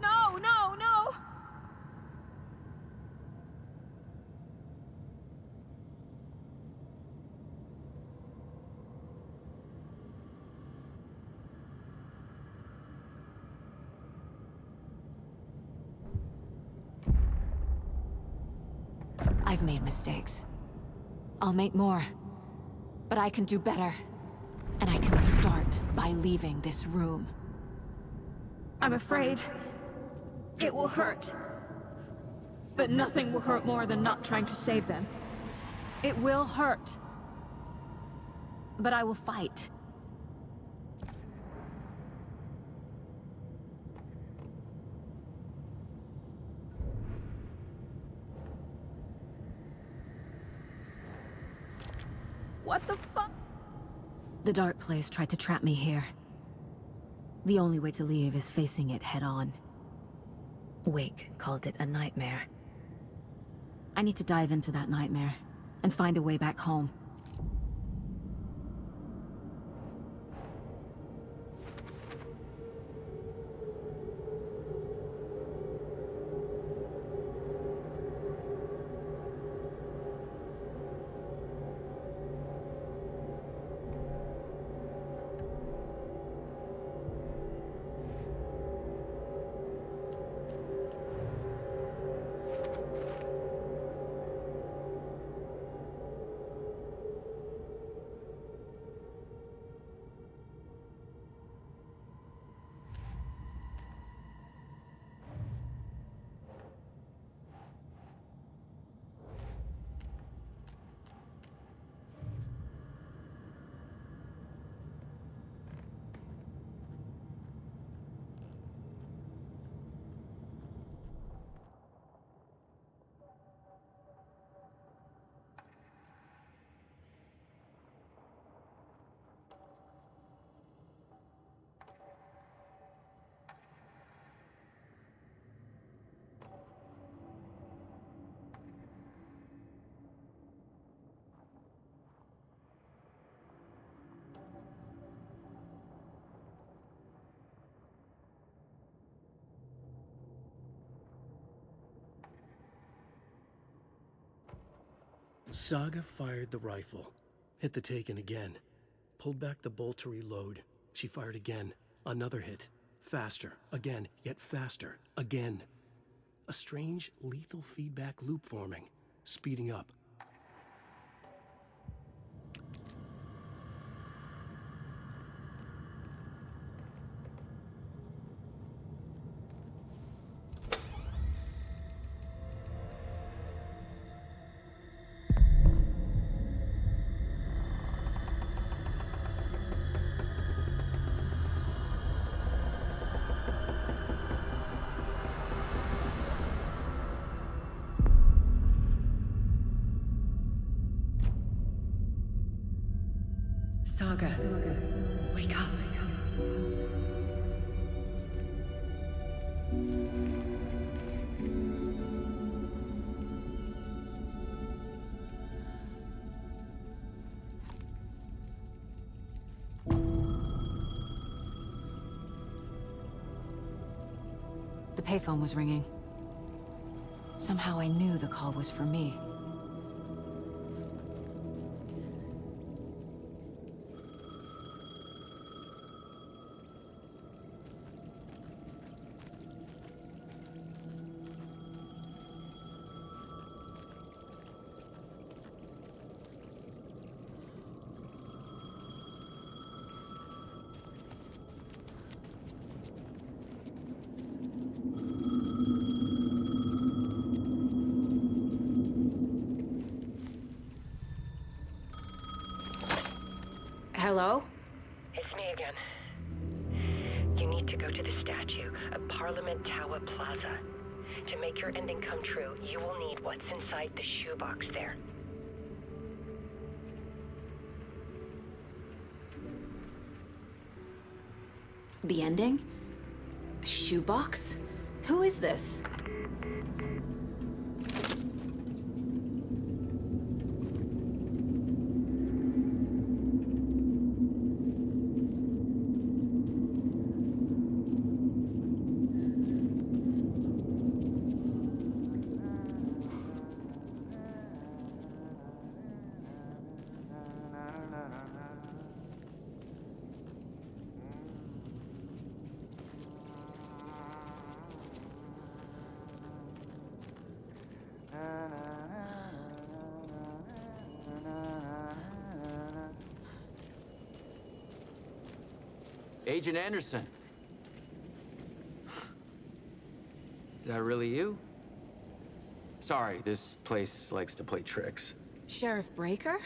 No! I've made mistakes. I'll make more. But I can do better. And I can start by leaving this room. I'm afraid it will hurt. But nothing will hurt more than not trying to save them. It will hurt. But I will fight. What the fuck? The Dark Place tried to trap me here. The only way to leave is facing it head-on. Wake called it a nightmare. I need to dive into that nightmare and find a way back home. Saga fired the rifle, hit the Taken again, pulled back the bolt to reload. She fired again, another hit, faster, again, yet faster, again. A strange, lethal feedback loop forming, speeding up. Saga, wake up. The payphone was ringing. Somehow I knew the call was for me. Hello? It's me again. You need to go to the statue at Parliament Tower Plaza. To make your ending come true, you will need what's inside the shoebox there. The ending? A shoebox? Who is this? Agent Anderson. Is that really you? Sorry, this place likes to play tricks. Sheriff Breaker?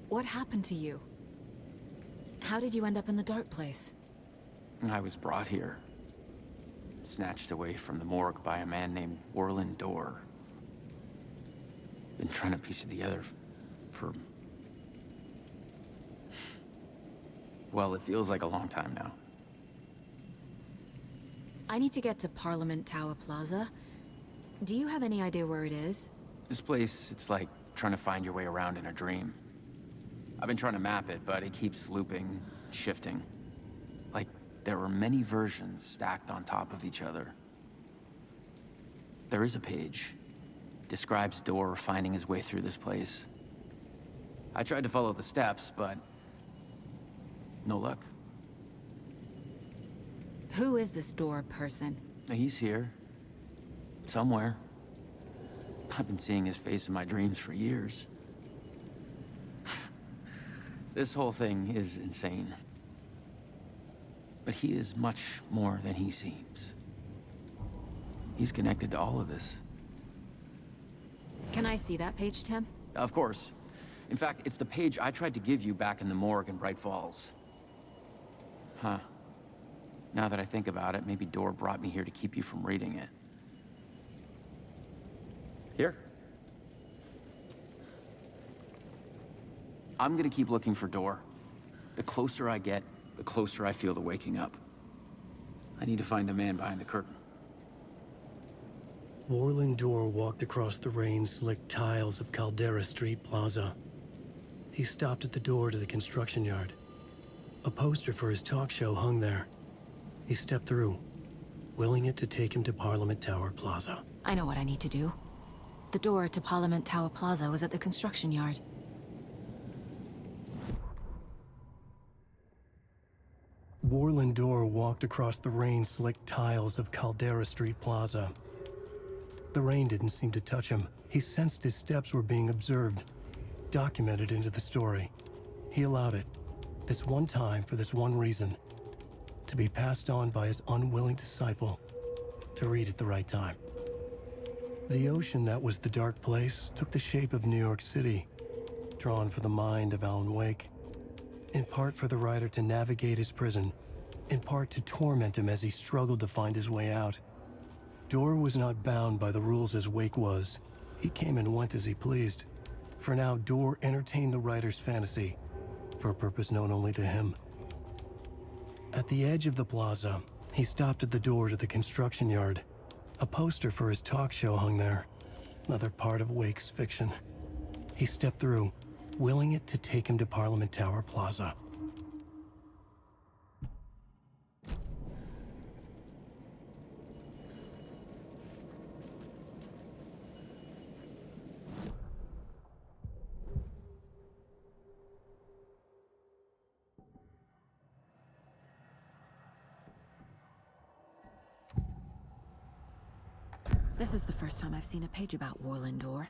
What happened to you? How did you end up in the dark place? I was brought here. Snatched away from the morgue by a man named Warland Dorr. Been trying to piece it together for... Well, it feels like a long time now. I need to get to Parliament Tower Plaza. Do you have any idea where it is? This place, it's like trying to find your way around in a dream. I've been trying to map it, but it keeps looping, shifting. Like there were many versions stacked on top of each other. There is a page. Describes Dorr finding his way through this place. I tried to follow the steps, but no luck. Who is this Dorr person? He's here. Somewhere. I've been seeing his face in my dreams for years. This whole thing is insane. But he is much more than he seems. He's connected to all of this. Can I see that page, Tim? Of course. In fact, it's the page I tried to give you back in the morgue in Bright Falls. Huh. Now that I think about it, maybe Dorr brought me here to keep you from reading it. Here. I'm gonna keep looking for Dorr. The closer I get, the closer I feel to waking up. I need to find the man behind the curtain. Warland Dorr walked across the rain-slicked tiles of Caldera Street Plaza. He stopped at the door to the construction yard. A poster for his talk show hung there. He stepped through, willing it to take him to Parliament Tower Plaza. I know what I need to do. The door to Parliament Tower Plaza was at the construction yard. Warland Dorr walked across the rain-slicked tiles of Caldera Street Plaza. The rain didn't seem to touch him. He sensed his steps were being observed, documented into the story. He allowed it, this one time for this one reason, to be passed on by his unwilling disciple, to read at the right time. The ocean that was the dark place took the shape of New York City, drawn for the mind of Alan Wake, in part for the writer to navigate his prison, in part to torment him as he struggled to find his way out. Dorr was not bound by the rules as Wake was. He came and went as he pleased. For now, Dorr entertained the writer's fantasy, for a purpose known only to him. At the edge of the plaza, he stopped at the door to the construction yard. A poster for his talk show hung there, another part of Wake's fiction. He stepped through, willing it to take him to Parliament Tower Plaza. This is the first time I've seen a page about Warland Dorr.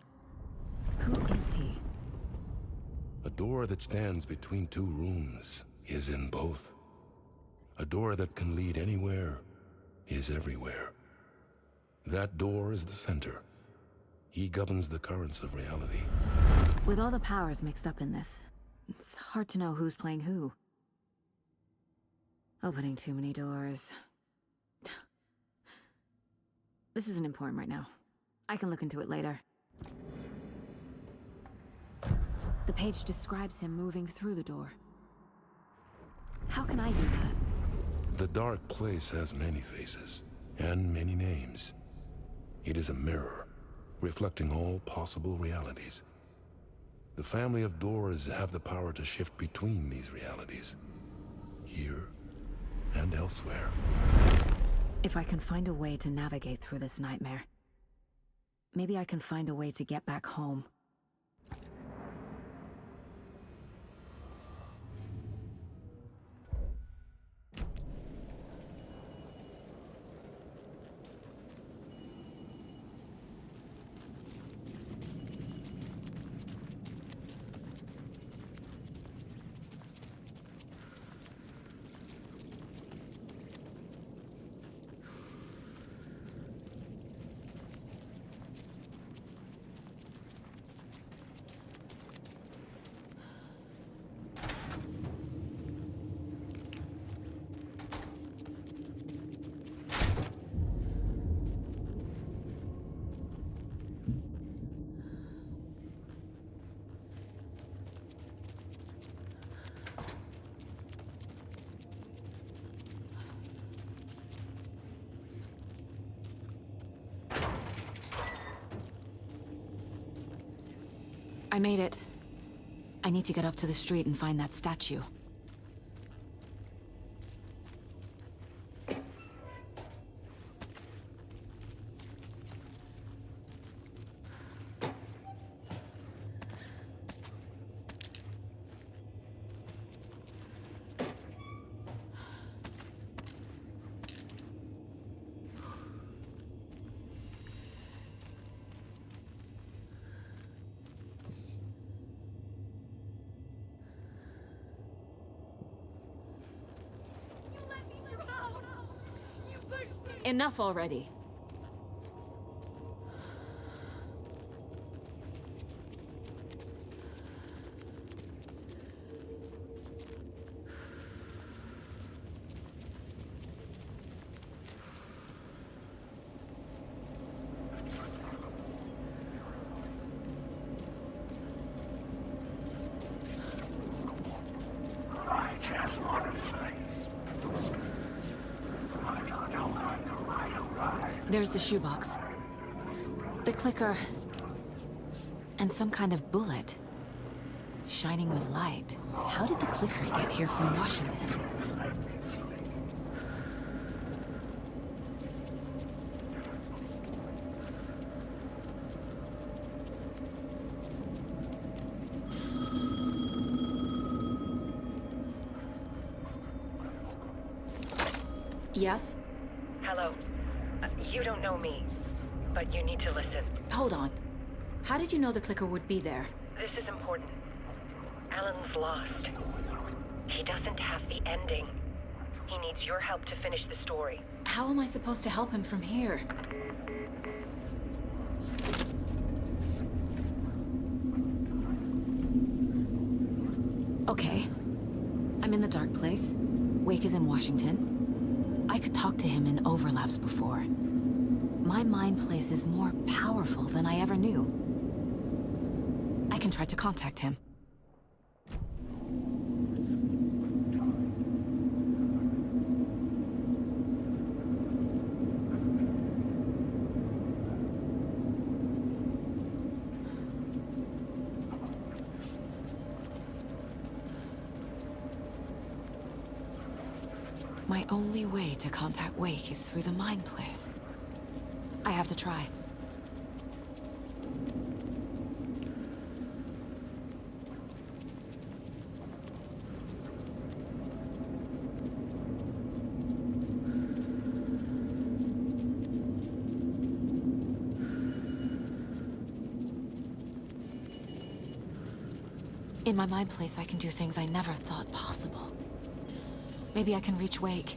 Who is he? A door that stands between two rooms is in both. A door that can lead anywhere is everywhere. That door is the center. He governs the currents of reality. With all the powers mixed up in this, it's hard to know who's playing who. Opening too many doors. This isn't important right now. I can look into it later. The page describes him moving through the door. How can I do that? The dark place has many faces, and many names. It is a mirror, reflecting all possible realities. The family of doors have the power to shift between these realities, here and elsewhere. If I can find a way to navigate through this nightmare, maybe I can find a way to get back home. I made it. I need to get up to the street and find that statue. Enough already. I just want to say, I don't know how to ride a ride. There's the shoebox. The clicker. And some kind of bullet. Shining with light. How did the clicker get here from Washington? Yes? Hello. You don't know me, but you need to listen. Hold on. How did you know the clicker would be there? This is important. Alan's lost. He doesn't have the ending. He needs your help to finish the story. How am I supposed to help him from here? Okay. I'm in the dark place. Wake is in Washington. I could talk to him in overlaps before. My mind place is more powerful than I ever knew. I can try to contact him. My only way to contact Wake is through the mind place. I have to try. In my mind place, I can do things I never thought possible. Maybe I can reach Wake.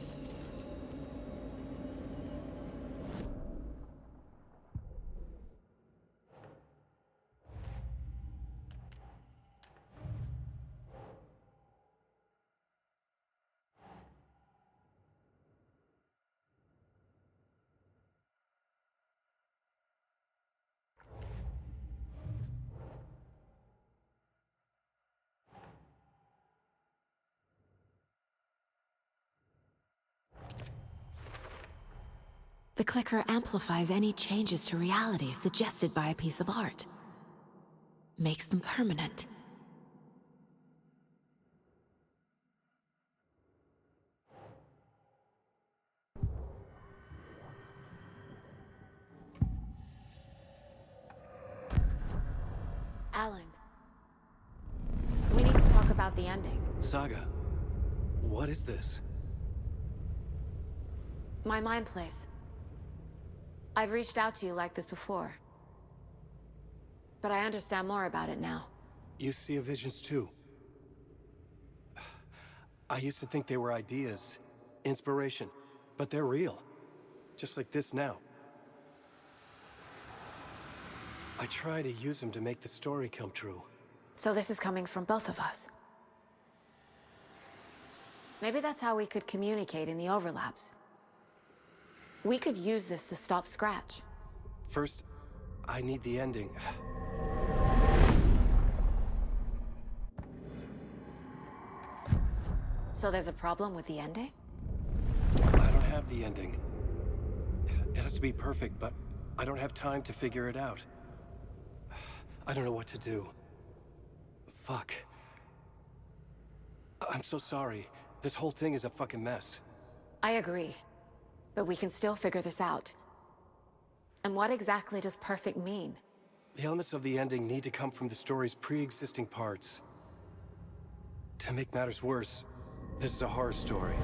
The clicker amplifies any changes to reality suggested by a piece of art. Makes them permanent. Alan, we need to talk about the ending. Saga, what is this? My mind place. I've reached out to you like this before. But I understand more about it now. You see visions too. I used to think they were ideas, inspiration, but they're real. Just like this now. I try to use them to make the story come true. So this is coming from both of us. Maybe that's how we could communicate in the overlaps. We could use this to stop Scratch. First, I need the ending. So there's a problem with the ending? I don't have the ending. It has to be perfect, but I don't have time to figure it out. I don't know what to do. Fuck. I'm so sorry. This whole thing is a fucking mess. I agree. But we can still figure this out. And what exactly does perfect mean? The elements of the ending need to come from the story's pre-existing parts. To make matters worse, this is a horror story.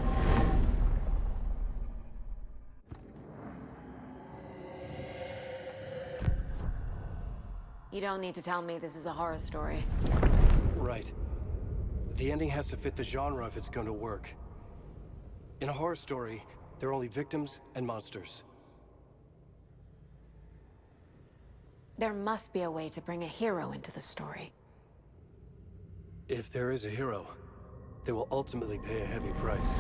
You don't need to tell me this is a horror story. Right. The ending has to fit the genre if it's going to work. In a horror story, there are only victims and monsters. There must be a way to bring a hero into the story. If there is a hero, they will ultimately pay a heavy price.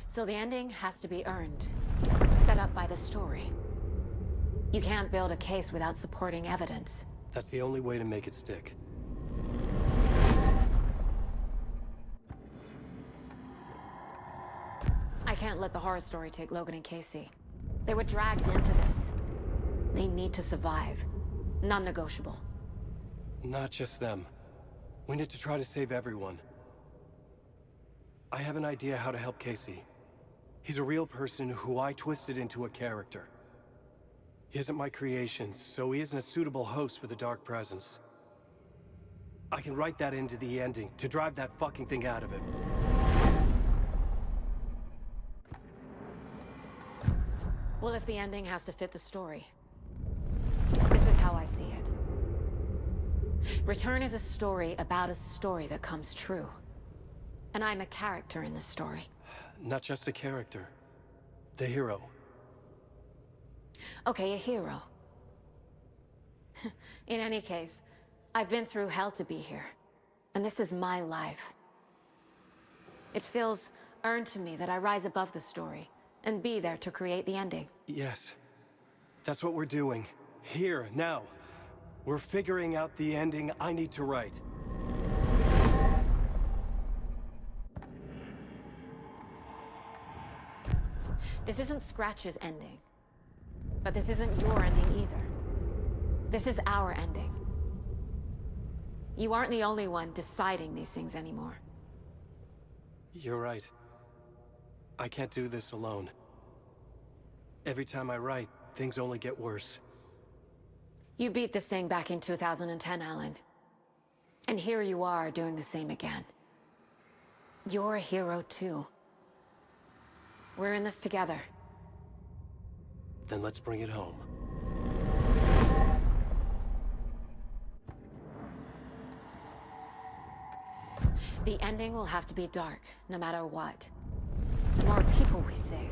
So the ending has to be earned, set up by the story. You can't build a case without supporting evidence. That's the only way to make it stick. I can't let the horror story take Logan and Casey. They were dragged into this. They need to survive. Non-negotiable. Not just them. We need to try to save everyone. I have an idea how to help Casey. He's a real person who I twisted into a character. He isn't my creation, so he isn't a suitable host for the Dark Presence. I can write that into the ending to drive that fucking thing out of him. Well, if the ending has to fit the story, this is how I see it. Return is a story about a story that comes true. And I'm a character in this story. Not just a character. The hero. Okay, a hero. In any case, I've been through hell to be here. And this is my life. It feels earned to me that I rise above the story and be there to create the ending. Yes. That's what we're doing. Here, now. We're figuring out the ending I need to write. This isn't Scratch's ending. But this isn't your ending either. This is our ending. You aren't the only one deciding these things anymore. You're right. I can't do this alone. Every time I write, things only get worse. You beat this thing back in 2010, Alan. And here you are doing the same again. You're a hero too. We're in this together. Then let's bring it home. The ending will have to be dark, no matter what. The more people we save,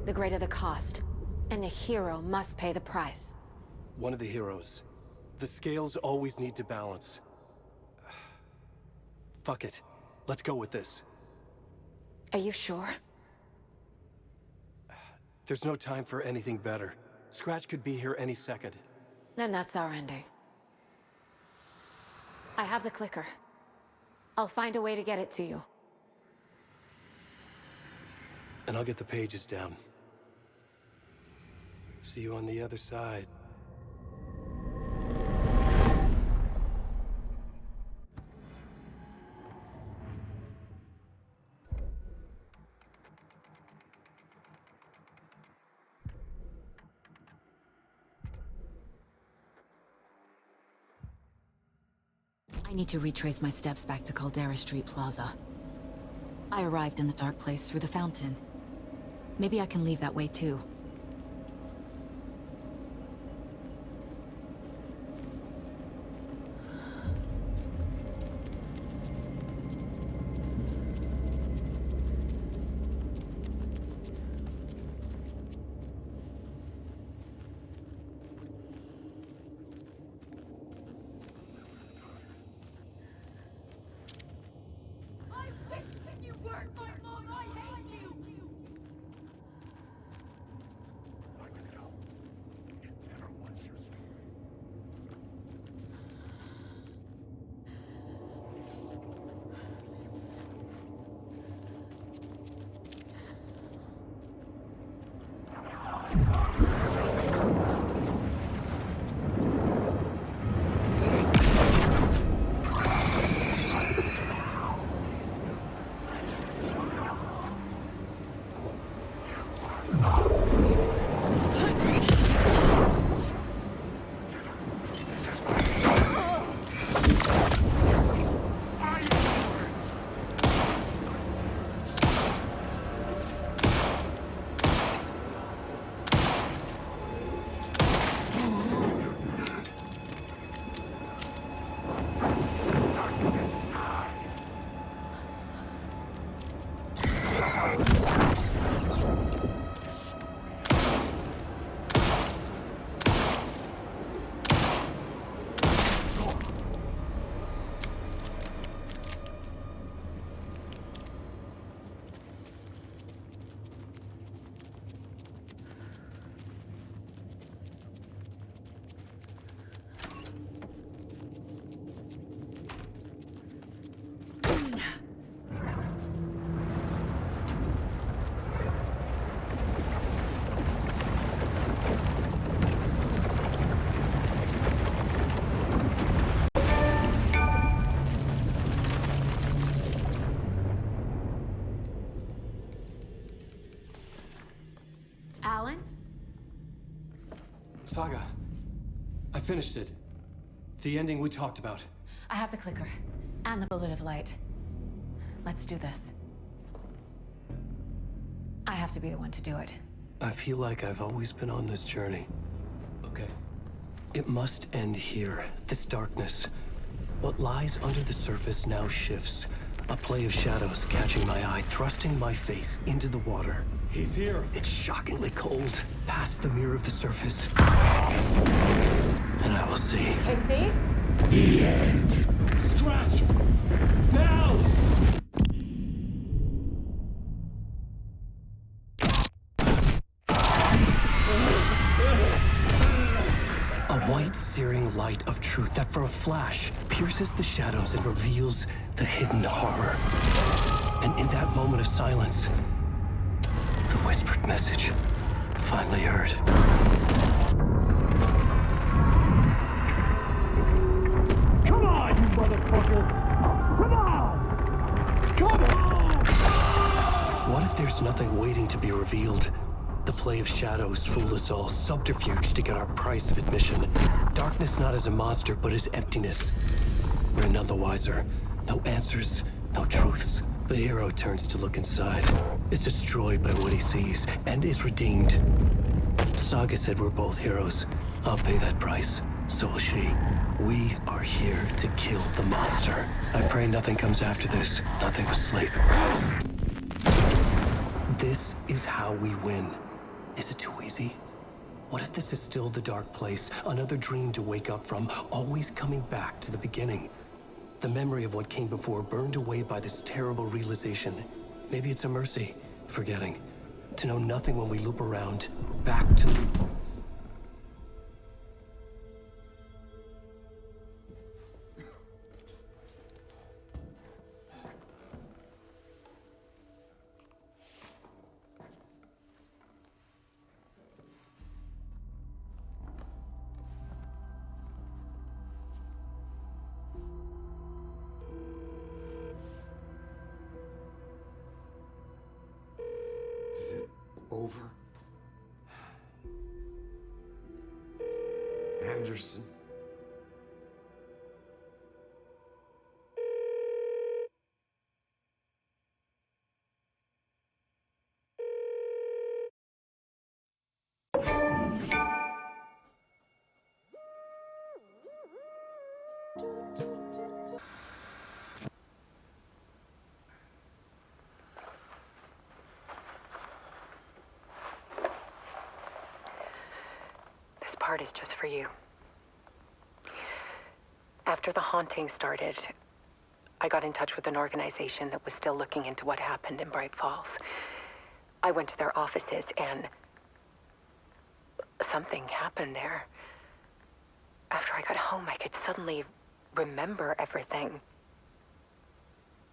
the greater the cost. And the hero must pay the price. One of the heroes. The scales always need to balance. Fuck it. Let's go with this. Are you sure? There's no time for anything better. Scratch could be here any second. Then that's our ending. I have the clicker. I'll find a way to get it to you. And I'll get the pages down. See you on the other side. I need to retrace my steps back to Caldera Street Plaza. I arrived in the dark place through the fountain. Maybe I can leave that way too. Alan? Saga, I finished it. The ending we talked about. I have the clicker, and the bullet of light. Let's do this. I have to be the one to do it. I feel like I've always been on this journey. Okay. It must end here, this darkness. What lies under the surface now shifts. A play of shadows catching my eye, thrusting my face into the water. He's here. It's shockingly cold, past the mirror of the surface. And I will see. KC? The end. Scratch! Now! A white, searing light of truth that for a flash pierces the shadows and reveals the hidden horror. And in that moment of silence, the whispered message finally heard. Come on, you motherfucker! Come on! Come on! What if there's nothing waiting to be revealed? The play of shadows fool us all, subterfuge to get our price of admission. Darkness not as a monster, but as emptiness. We're none the wiser. No answers, no truths. The hero turns to look inside. Is destroyed by what he sees, and is redeemed. Saga said we're both heroes. I'll pay that price. So will she. We are here to kill the monster. I pray nothing comes after this. Nothing but sleep. This is how we win. Is it too easy? What if this is still the dark place? Another dream to wake up from, always coming back to the beginning. The memory of what came before burned away by this terrible realization. Maybe it's a mercy, forgetting. To know nothing when we loop around, back to... over. Anderson. This part is just for you. After the haunting started, I got in touch with an organization that was still looking into what happened in Bright Falls. I went to their offices and something happened there. After I got home, I could suddenly remember everything.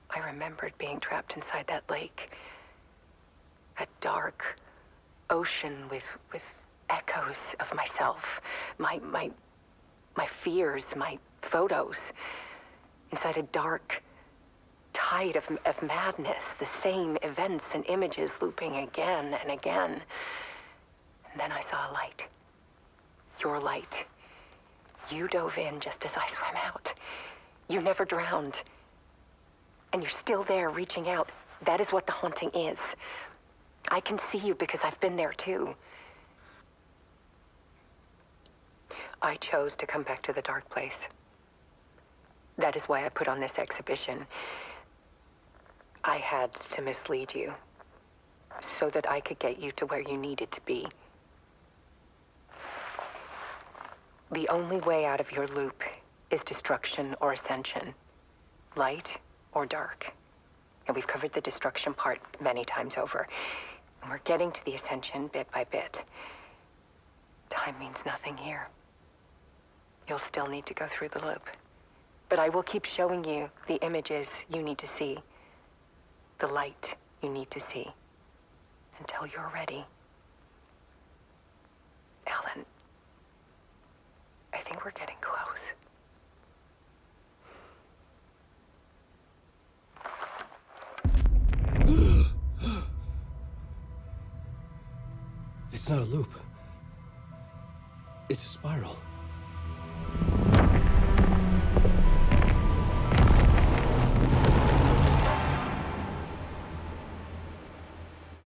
I remembered being trapped inside that lake. A dark ocean with echoes of myself. My fears, my photos. Inside a dark tide of madness. The same events and images looping again and again. And then I saw a light. Your light. You dove in just as I swam out. You never drowned. And you're still there reaching out. That is what the haunting is. I can see you because I've been there too. I chose to come back to the dark place. That is why I put on this exhibition. I had to mislead you so that I could get you to where you needed to be. The only way out of your loop is destruction or ascension, light or dark. And we've covered the destruction part many times over. And we're getting to the ascension bit by bit. Time means nothing here. You'll still need to go through the loop. But I will keep showing you the images you need to see, the light you need to see, until you're ready. Alan, I think we're getting close. It's not a loop. It's a spiral.